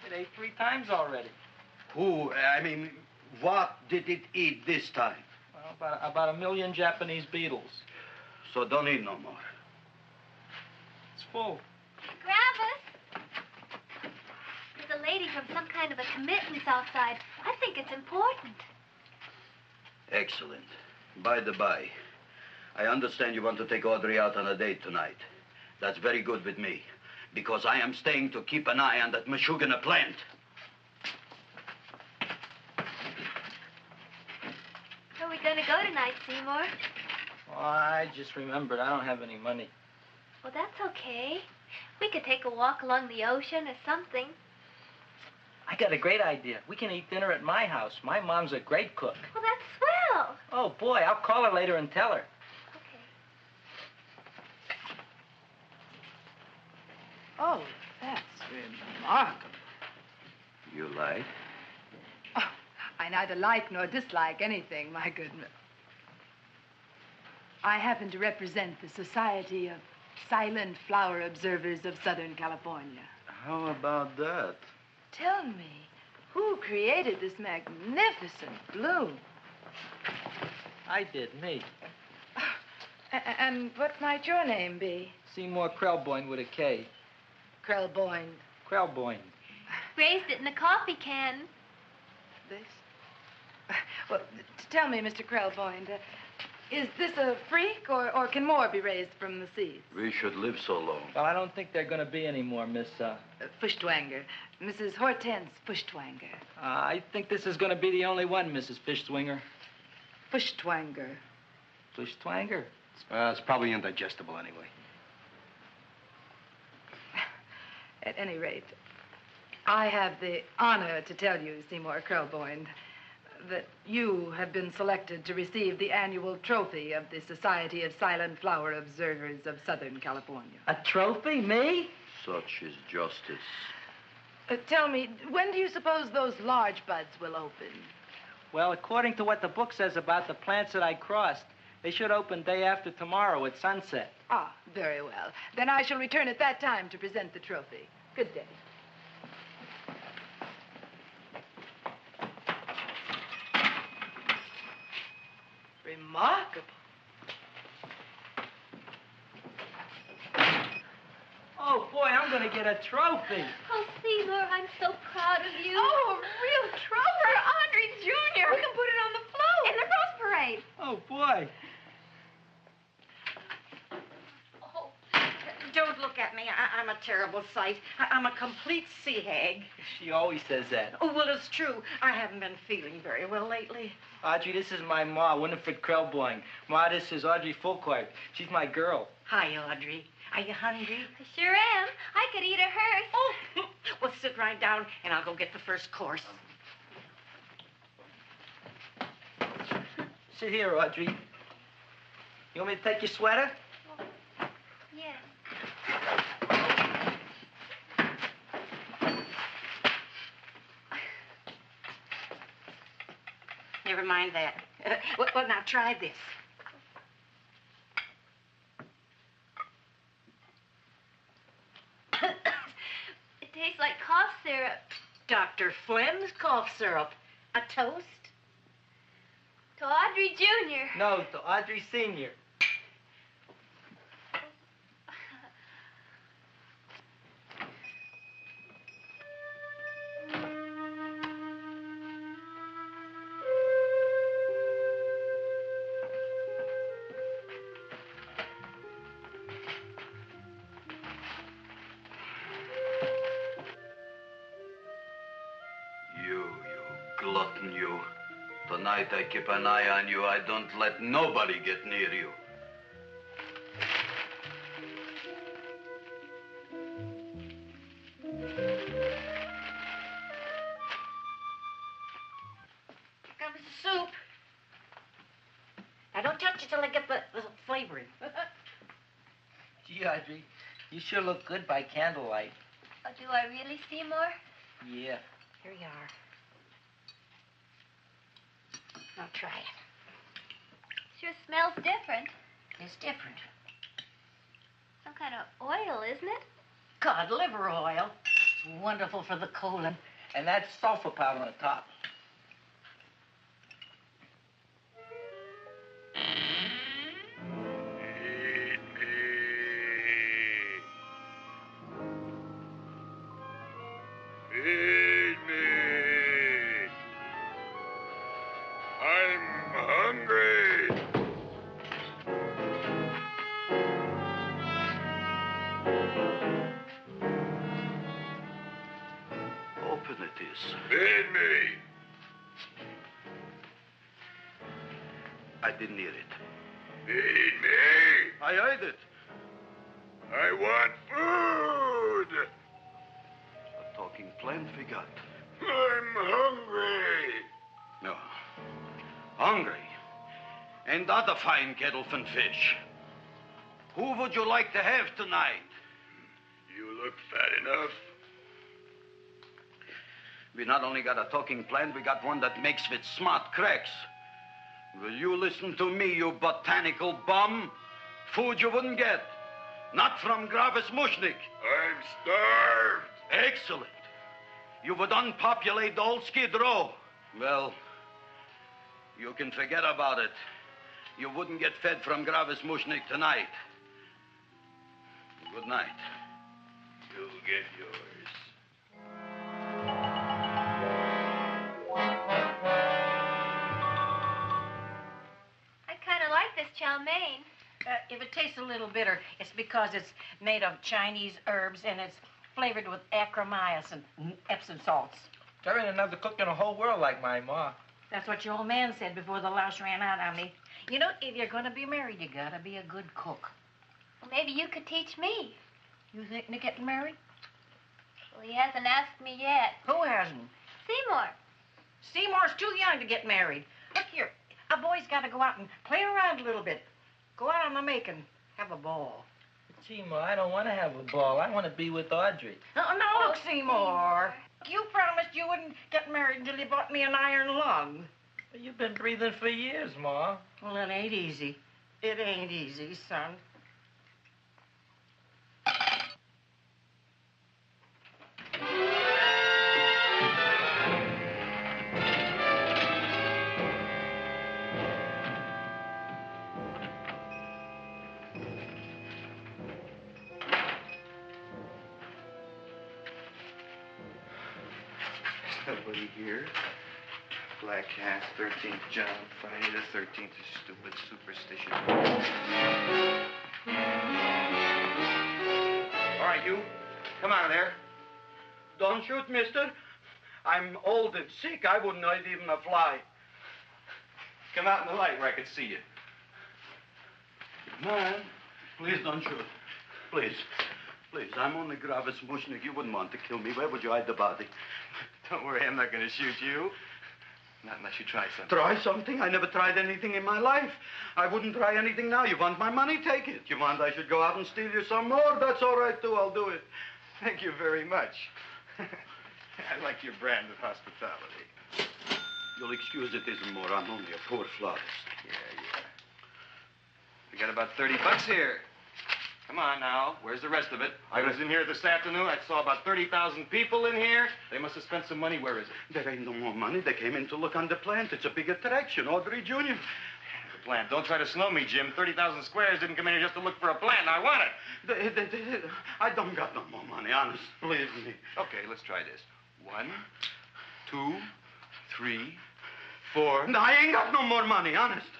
It ate 3 times already. What did it eat this time? Well, about 1 million Japanese beetles. So don't eat no more. It's full. Gravis! There's a lady from some kind of a committance outside. I think it's important. Excellent. By the by, I understand you want to take Audrey out on a date tonight. That's very good with me, because I am staying to keep an eye on that Meshuggah plant. Where are we going to go tonight, Seymour? Well, I just remembered I don't have any money. Well, that's okay. We could take a walk along the ocean or something. I got a great idea. We can eat dinner at my house. My mom's a great cook. Well, that's swell. Oh, boy, I'll call her later and tell her. Okay. Oh, that's remarkable. You like? Oh, I neither like nor dislike anything, my goodness. I happen to represent the Society of Silent Flower Observers of Southern California. How about that? Tell me, who created this magnificent bloom? I did, me. And what might your name be? Seymour Krelboyne with a K. Krelboyne. Krelboyne. Raised it in the coffee can. This? Well, tell me, Mr. Krelboyne, is this a freak, or can more be raised from the seeds? We should live so long. Well, I don't think they're going to be any more, Miss, Fuschtwanger. Mrs. Hortense Fuschtwanger. I think this is going to be the only one, Mrs. Fishswinger. Fuschtwanger. Fuschtwanger? It's probably indigestible anyway. At any rate, I have the honor to tell you, Seymour Krelboyne, that you have been selected to receive the annual trophy of the Society of Silent Flower Observers of Southern California. A trophy? Me? Such is justice. Tell me, when do you suppose those large buds will open? Well, according to what the book says about the plants that I crossed, they should open day after tomorrow at sunset. Ah, very well. Then I shall return at that time to present the trophy. Good day. Remarkable. Oh, boy, I'm going to get a trophy. Oh, Seymour, I'm so proud of you. Oh, a real trophy for Audrey Jr. We can put it on the float. In the Rose Parade. Oh, boy. Don't look at me. I'm a terrible sight. I'm a complete sea hag. She always says that. Oh, well, it's true. I haven't been feeling very well lately. Audrey, this is my ma, Winifred Krelboyne. Ma, this is Audrey Fulcourt. She's my girl. Hi, Audrey. Are you hungry? I sure am. I could eat a hearse. Oh, well, sit right down, and I'll go get the first course. Sit here, Audrey. You want me to take your sweater? Yes. Never mind that. Well, now try this. It tastes like cough syrup. Dr. Flynn's cough syrup. A toast? To Audrey Jr. No, to Audrey Sr. You glutton, you. Tonight I keep an eye on you. I don't let nobody get near you. Here comes the soup. Now, don't touch it till I get the flavoring. Gee, Audrey, you sure look good by candlelight. Oh, do I really, Seymour? Yeah. Here you are. Now try it. Sure smells different. It's different. Some kind of oil, isn't it? Cod liver oil. It's wonderful for the colon. And that's sulfur powder on the top. Feed me. I'm hungry. Open it is. Feed me. I didn't hear it. Feed me. I heard it. I want food. A talking plant we got. I'm hungry. No. Hungry? And other fine gettlefen fish. Who would you like to have tonight? You look fat enough. We not only got a talking plant, we got one that makes with smart cracks. Will you listen to me, you botanical bum? Food you wouldn't get. Not from Gravis Mushnik. I'm starved. Excellent. You would unpopulate the old Skid Row. Well, you can forget about it. You wouldn't get fed from Gravis Mushnik tonight. Good night. You'll get yours. I kind of like this chow mein. If it tastes a little bitter, it's because it's made of Chinese herbs and it's flavored with acromycin and Epsom salts. There ain't another cook in the whole world like my ma. That's what your old man said before the louse ran out on me. You know, if you're going to be married, you got to be a good cook. Well, maybe you could teach me. You think they're getting married? Well, he hasn't asked me yet. Who hasn't? Seymour. Seymour's too young to get married. Look here, a boy's got to go out and play around a little bit. Go out on the make and have a ball. Gee, Ma, I don't want to have a ball. I want to be with Audrey. Oh, no, look, Seymour. You promised you wouldn't get married until you bought me an iron lung. Well, you've been breathing for years, Ma. Well, it ain't easy. It ain't easy, son. Nobody here. Black Cat, 13th John, Friday the 13th is stupid superstition. All right, you. Come out of there. Don't shoot, mister. I'm old and sick. I wouldn't hurt even a fly. Come out in the light where I can see you. Man, please don't shoot. Please. Please, I'm only Gravis Mushnik. You wouldn't want to kill me. Where would you hide the body? Don't worry, I'm not going to shoot you. Not unless you try something. Try something? I never tried anything in my life. I wouldn't try anything now. You want my money? Take it. You want I should go out and steal you some more? That's all right, too. I'll do it. Thank you very much. I like your brand of hospitality. You'll excuse it isn't more. I'm only a poor florist. Yeah. We got about $30 here. Come on now. Where's the rest of it? I was in here this afternoon. I saw about 30,000 people in here. They must have spent some money. Where is it? There ain't no more money. They came in to look on the plant. It's a big attraction. Audrey Jr. The plant. Don't try to slow me, Jim. 30,000 squares didn't come in here just to look for a plant. I want it. I don't got no more money, honest. Believe me. Okay, let's try this. 1, 2, 3, 4. No, I ain't got no more money, honest.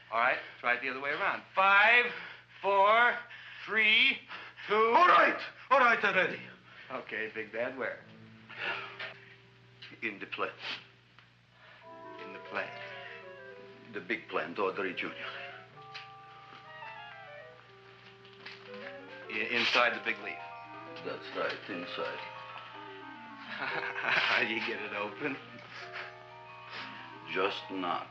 All right, try it the other way around. 5, 4, 3, 2. All right already. Okay, Big Bad, where? In the plant. In the plant. The big plant, Audrey Jr. Inside the big leaf. That's right, inside. How do you get it open? Just knock.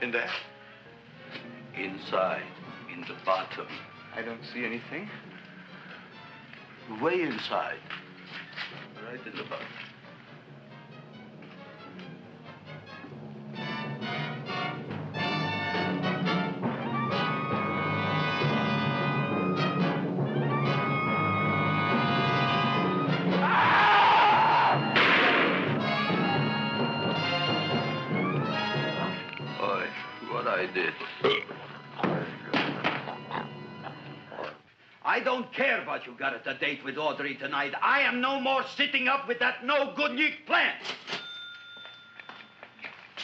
In there? Inside, in the bottom. I don't see anything. Way inside. Right in the bottom. I did. I don't care what you got at the date with Audrey tonight. I am no more sitting up with that no-good Nick plant.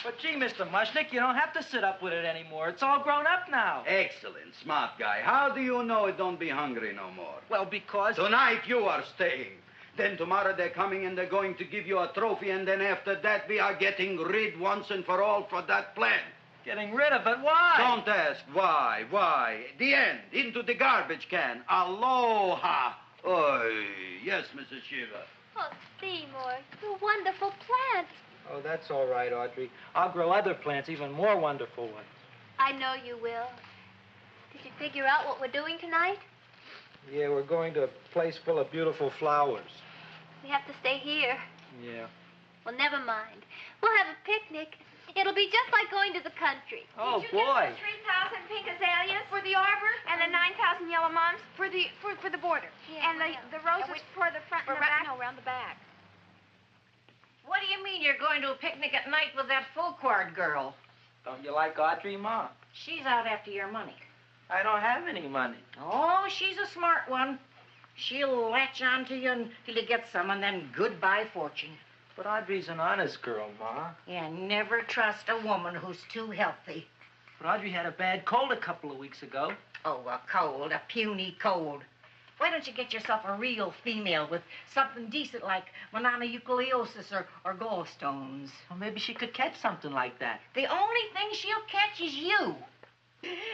But gee, Mr. Mushnik, you don't have to sit up with it anymore. It's all grown up now. Excellent, smart guy. How do you know it don't be hungry no more? Well, because... Tonight you are staying. Then tomorrow they're coming and they're going to give you a trophy, and then after that we are getting rid once and for all for that plant. Getting rid of it? Why? Don't ask why. Why? The end. Into the garbage can. Aloha. Oy. Yes, Mrs. Shiva. Oh, Seymour, you wonderful plant. Oh, that's all right, Audrey. I'll grow other plants, even more wonderful ones. I know you will. Did you figure out what we're doing tonight? Yeah, we're going to a place full of beautiful flowers. We have to stay here. Yeah. Well, never mind. We'll have a picnic. It'll be just like going to the country. Oh, Did you boy. get the 3,000 pink azaleas for the arbor and the 9,000 yellow mums for the border? Yeah, and the roses for the front and the back? No, around the back. What do you mean you're going to a picnic at night with that full-quart girl? Don't you like Audrey, Ma? She's out after your money. I don't have any money. Oh, she's a smart one. She'll latch on to you until you get some, and then goodbye fortune. But Audrey's an honest girl, Ma. Yeah, never trust a woman who's too healthy. But Audrey had a bad cold a couple of weeks ago. Oh, a cold, a puny cold. Why don't you get yourself a real female with something decent like mononucleosis or gallstones? Well, maybe she could catch something like that. The only thing she'll catch is you.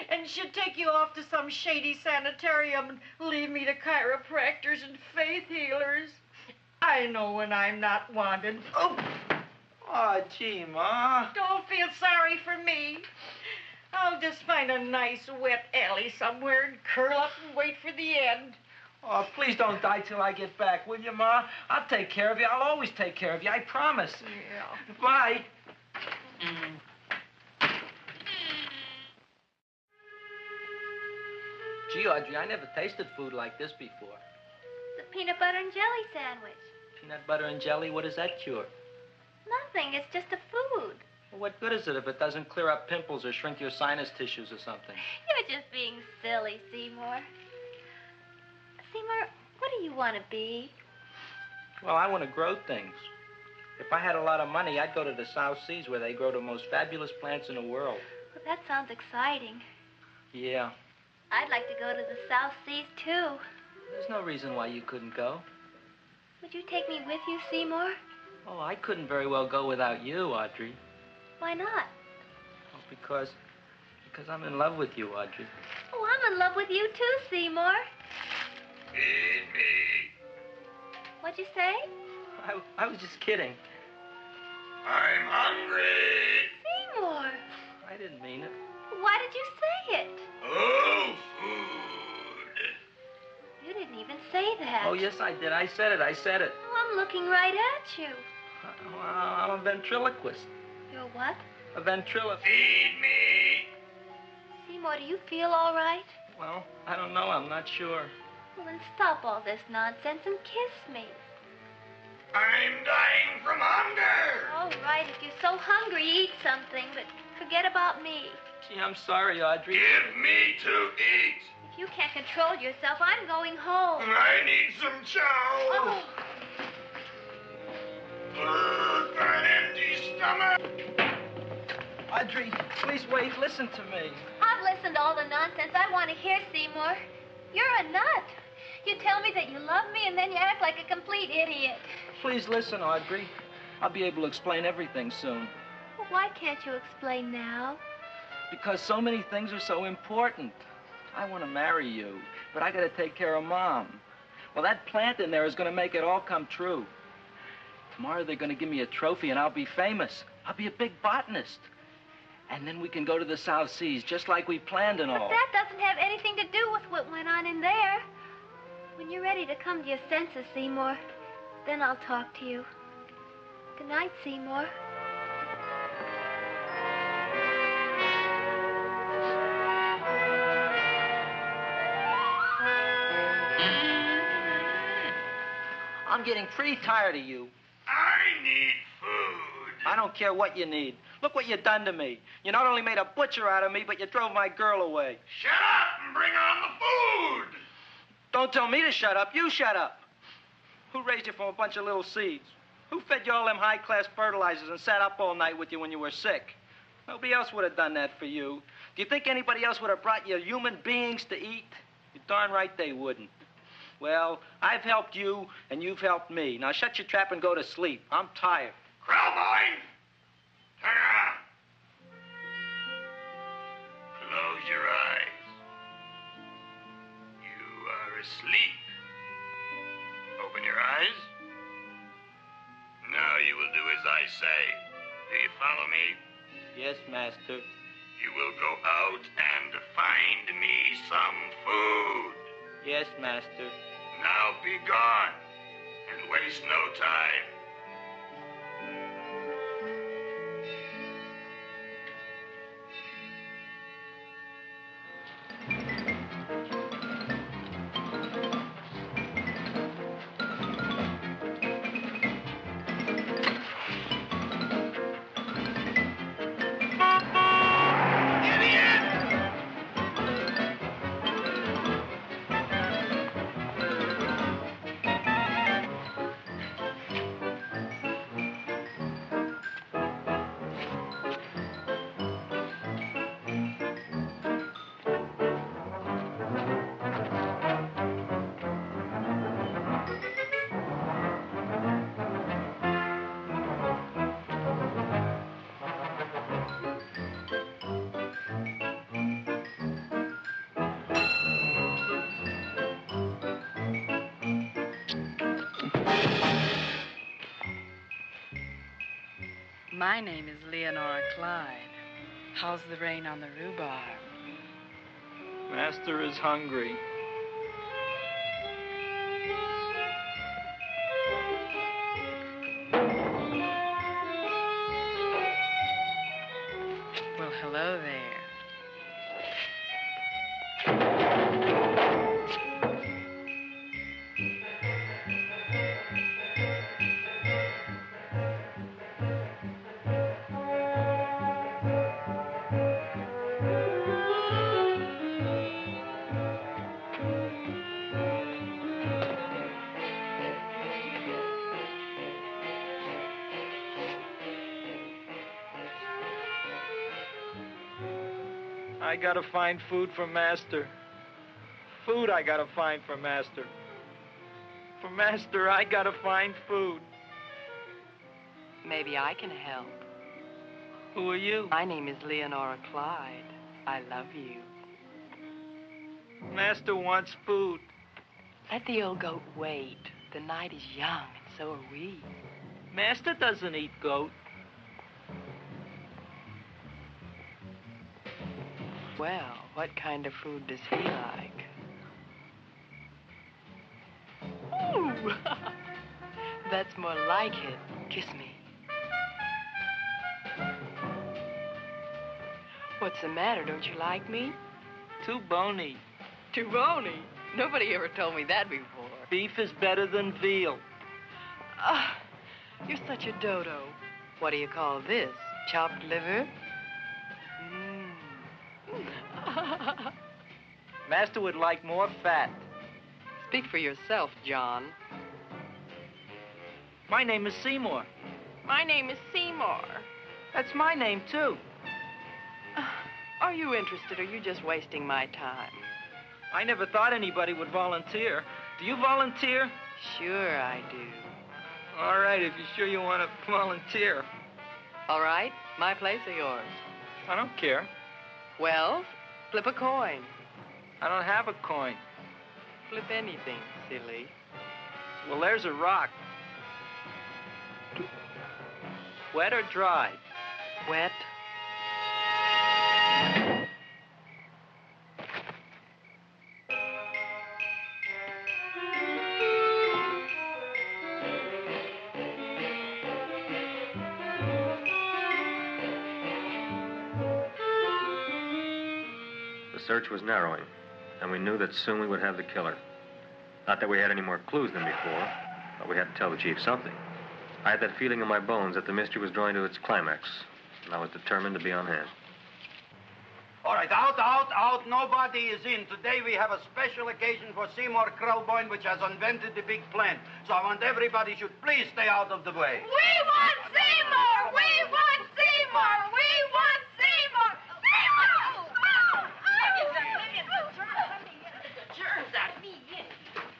And she'd take you off to some shady sanitarium and leave me to chiropractors and faith healers. I know when I'm not wanted. Oh, gee, Ma. Don't feel sorry for me. I'll just find a nice wet alley somewhere and curl up and wait for the end. Oh, please don't die till I get back, will you, Ma? I'll take care of you. I'll always take care of you. I promise. Yeah. Bye. Gee, Audrey, I never tasted food like this before. The peanut butter and jelly sandwich. Peanut butter and jelly, what does that cure? Nothing. It's just a food. Well, what good is it if it doesn't clear up pimples or shrink your sinus tissues or something? You're just being silly, Seymour. Seymour, what do you want to be? Well, I want to grow things. If I had a lot of money, I'd go to the South Seas where they grow the most fabulous plants in the world. Well, that sounds exciting. Yeah. I'd like to go to the South Seas, too. There's no reason why you couldn't go. Would you take me with you, Seymour? Oh, I couldn't very well go without you, Audrey. Why not? Oh, because I'm in love with you, Audrey. Oh, I'm in love with you, too, Seymour. Feed me. What'd you say? I was just kidding. I'm hungry. Seymour. I didn't mean it. Why did you say it? Oh, food. You didn't even say that. Oh, yes, I did. I said it. Oh, I'm looking right at you. I'm a ventriloquist. You're what? A ventriloquist. Feed me. Seymour, do you feel all right? Well, I don't know. I'm not sure. Well, then stop all this nonsense and kiss me. I'm dying from hunger. All right, if you're so hungry, eat something, but forget about me. Gee, I'm sorry, Audrey. Give me to eat. If you can't control yourself, I'm going home. I need some chow. Oh. An empty stomach. Audrey, please wait. Listen to me. I've listened to all the nonsense I want to hear, Seymour. You're a nut. You tell me that you love me, and then you act like a complete idiot. Please listen, Audrey. I'll be able to explain everything soon. Well, why can't you explain now? Because so many things are so important. I want to marry you, but I got to take care of Mom. Well, that plant in there is going to make it all come true. Tomorrow they're going to give me a trophy, and I'll be famous. I'll be a big botanist. And then we can go to the South Seas, just like we planned and all. But that doesn't have anything to do with what went on in there. When you're ready to come to your senses, Seymour, then I'll talk to you. Good night, Seymour. I'm getting pretty tired of you. I need food. I don't care what you need. Look what you done to me. You not only made a butcher out of me, but you drove my girl away. Shut up and bring on the food. Don't tell me to shut up. You shut up. Who raised you from a bunch of little seeds? Who fed you all them high-class fertilizers and sat up all night with you when you were sick? Nobody else would have done that for you. Do you think anybody else would have brought you human beings to eat? You're darn right they wouldn't. Well, I've helped you, and you've helped me. Now shut your trap and go to sleep. I'm tired. Krellboy, turn around. Close your eyes. You are asleep. Open your eyes. Now you will do as I say. Do you follow me? Yes, Master. You will go out and find me some food. Yes, Master. Now be gone and waste no time. My name is Leonora Clyde. How's the rain on the rhubarb? Master is hungry. Well, hello there. I gotta find food for Master. Food I gotta find for Master. For Master, I gotta find food. Maybe I can help. Who are you? My name is Leonora Clyde. I love you. Master wants food. Let the old goat wait. The night is young, and so are we. Master doesn't eat goat. Well, what kind of food does he like? Ooh! That's more like it. Kiss me. What's the matter? Don't you like me? Too bony. Too bony? Nobody ever told me that before. Beef is better than veal. Ah, you're such a dodo. What do you call this? Chopped liver? Master would like more fat. Speak for yourself, John. My name is Seymour. My name is Seymour. That's my name, too. Are you interested, or are you just wasting my time? I never thought anybody would volunteer. Do you volunteer? Sure I do. All right, if you're sure you want to volunteer. All right, my place or yours? I don't care. Well, flip a coin. I don't have a coin. Flip anything, silly. Well, there's a rock. Wet or dry? Wet. The search was narrowing, and we knew that soon we would have the killer. Not that we had any more clues than before, but we had to tell the chief something. I had that feeling in my bones that the mystery was drawing to its climax, and I was determined to be on hand. All right, out. Nobody is in. Today we have a special occasion for Seymour Krellboy, which has invented the big plan. So I want everybody should please stay out of the way. We want Seymour! We want Seymour! We want Seymour! Seymour! Germs on me.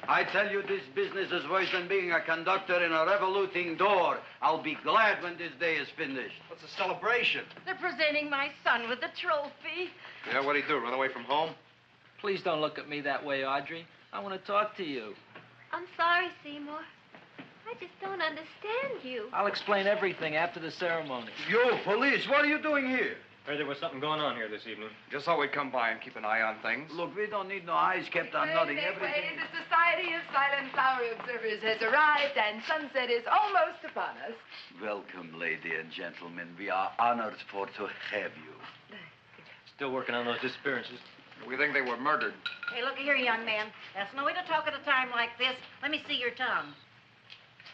I tell you, this business is worse than being a conductor in a revoluting door. I'll be glad when this day is finished. What's the celebration? They're presenting my son with a trophy. Yeah, what'd he do, run away from home? Please don't look at me that way, Audrey. I want to talk to you. I'm sorry, Seymour. I just don't understand you. I'll explain everything after the ceremony. You, police, what are you doing here? Heard there was something going on here this evening. Just thought we'd come by and keep an eye on things. Look, we don't need no eyes kept on nothing. Everything. The Society of Silent Flower Observers has arrived, and sunset is almost upon us. Welcome, lady and gentlemen. We are honored for to have you. Still working on those disappearances. We think they were murdered. Hey, look here, young man. That's no way to talk at a time like this. Let me see your tongue.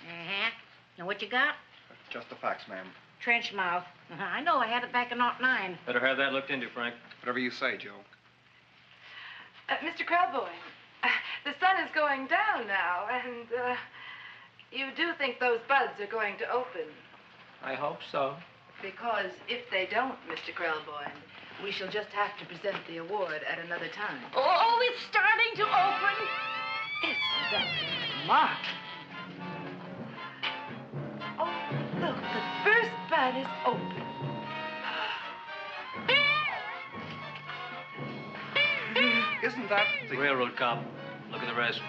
Uh-huh. Now, what you got? Just the facts, ma'am. Trench mouth. I know. I had it back in '09. Better have that looked into, Frank. Whatever you say, Joe. Mr. Krelboyne, the sun is going down now, and you do think those buds are going to open? I hope so. Because if they don't, Mr. Krelboyne, we shall just have to present the award at another time. Oh, it's starting to open. Isn't that smart? Oh, look, the first bud is open. Isn't that the Railroad cop. Look at the rest.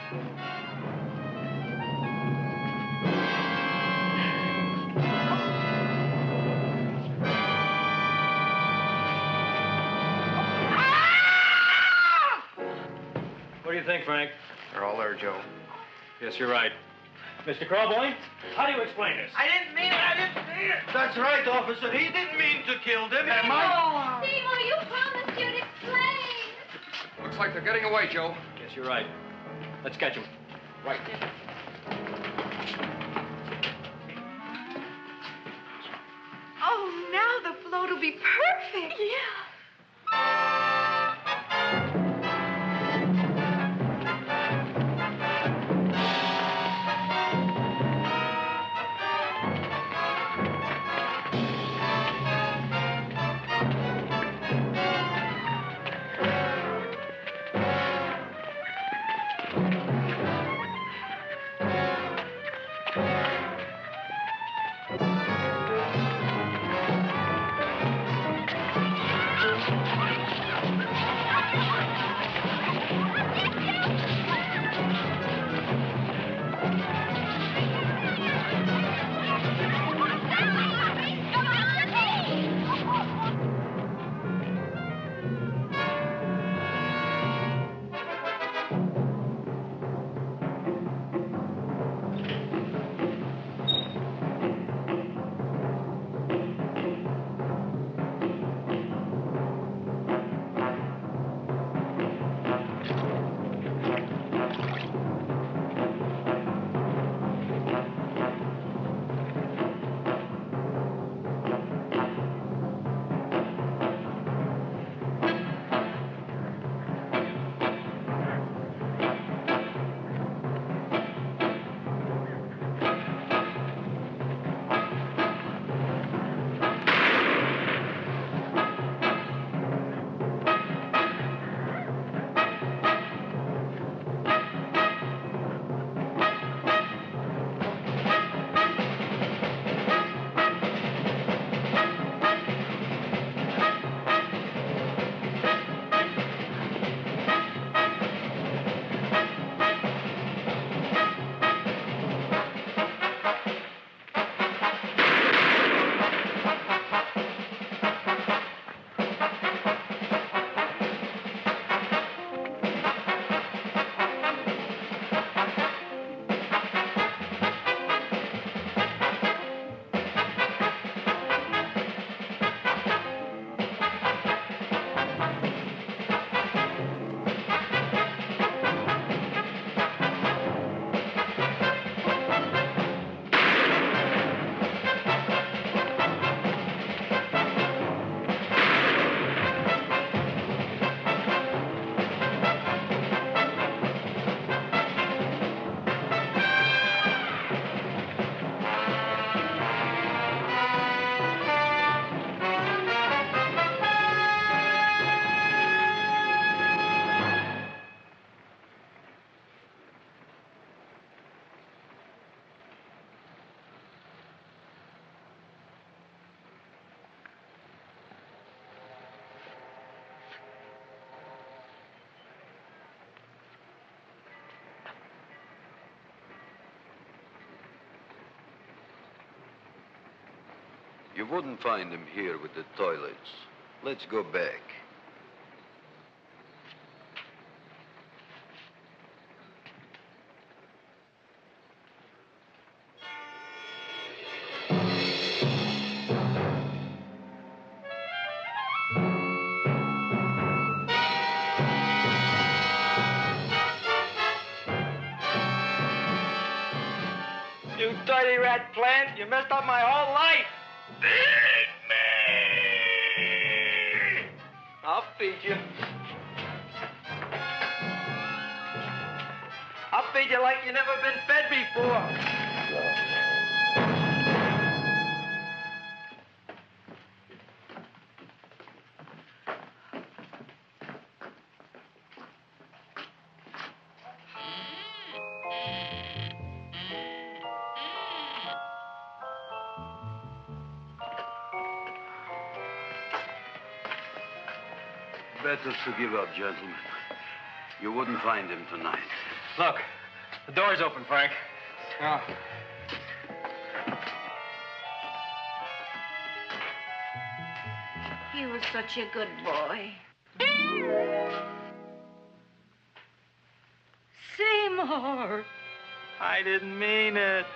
What do you think, Frank? They're all there, Joe. Yes, you're right. Mr. Krelboyne, how do you explain this? I didn't mean it. That's right, officer. He didn't mean to kill them. Am I? Seymour, you promised you'd explain. Looks like they're getting away, Joe. Yes, you're right. Let's catch him. Right. Oh, now the float will be perfect. Yeah. You wouldn't find him here with the toilets. Let's go back. You dirty rat plant, you messed up my whole life. Feed me! I'll feed you. I'll feed you like you never been fed before. Better to give up, gentlemen. You wouldn't find him tonight. Look, the door's open, Frank. Oh. He was such a good boy. Seymour! I didn't mean it.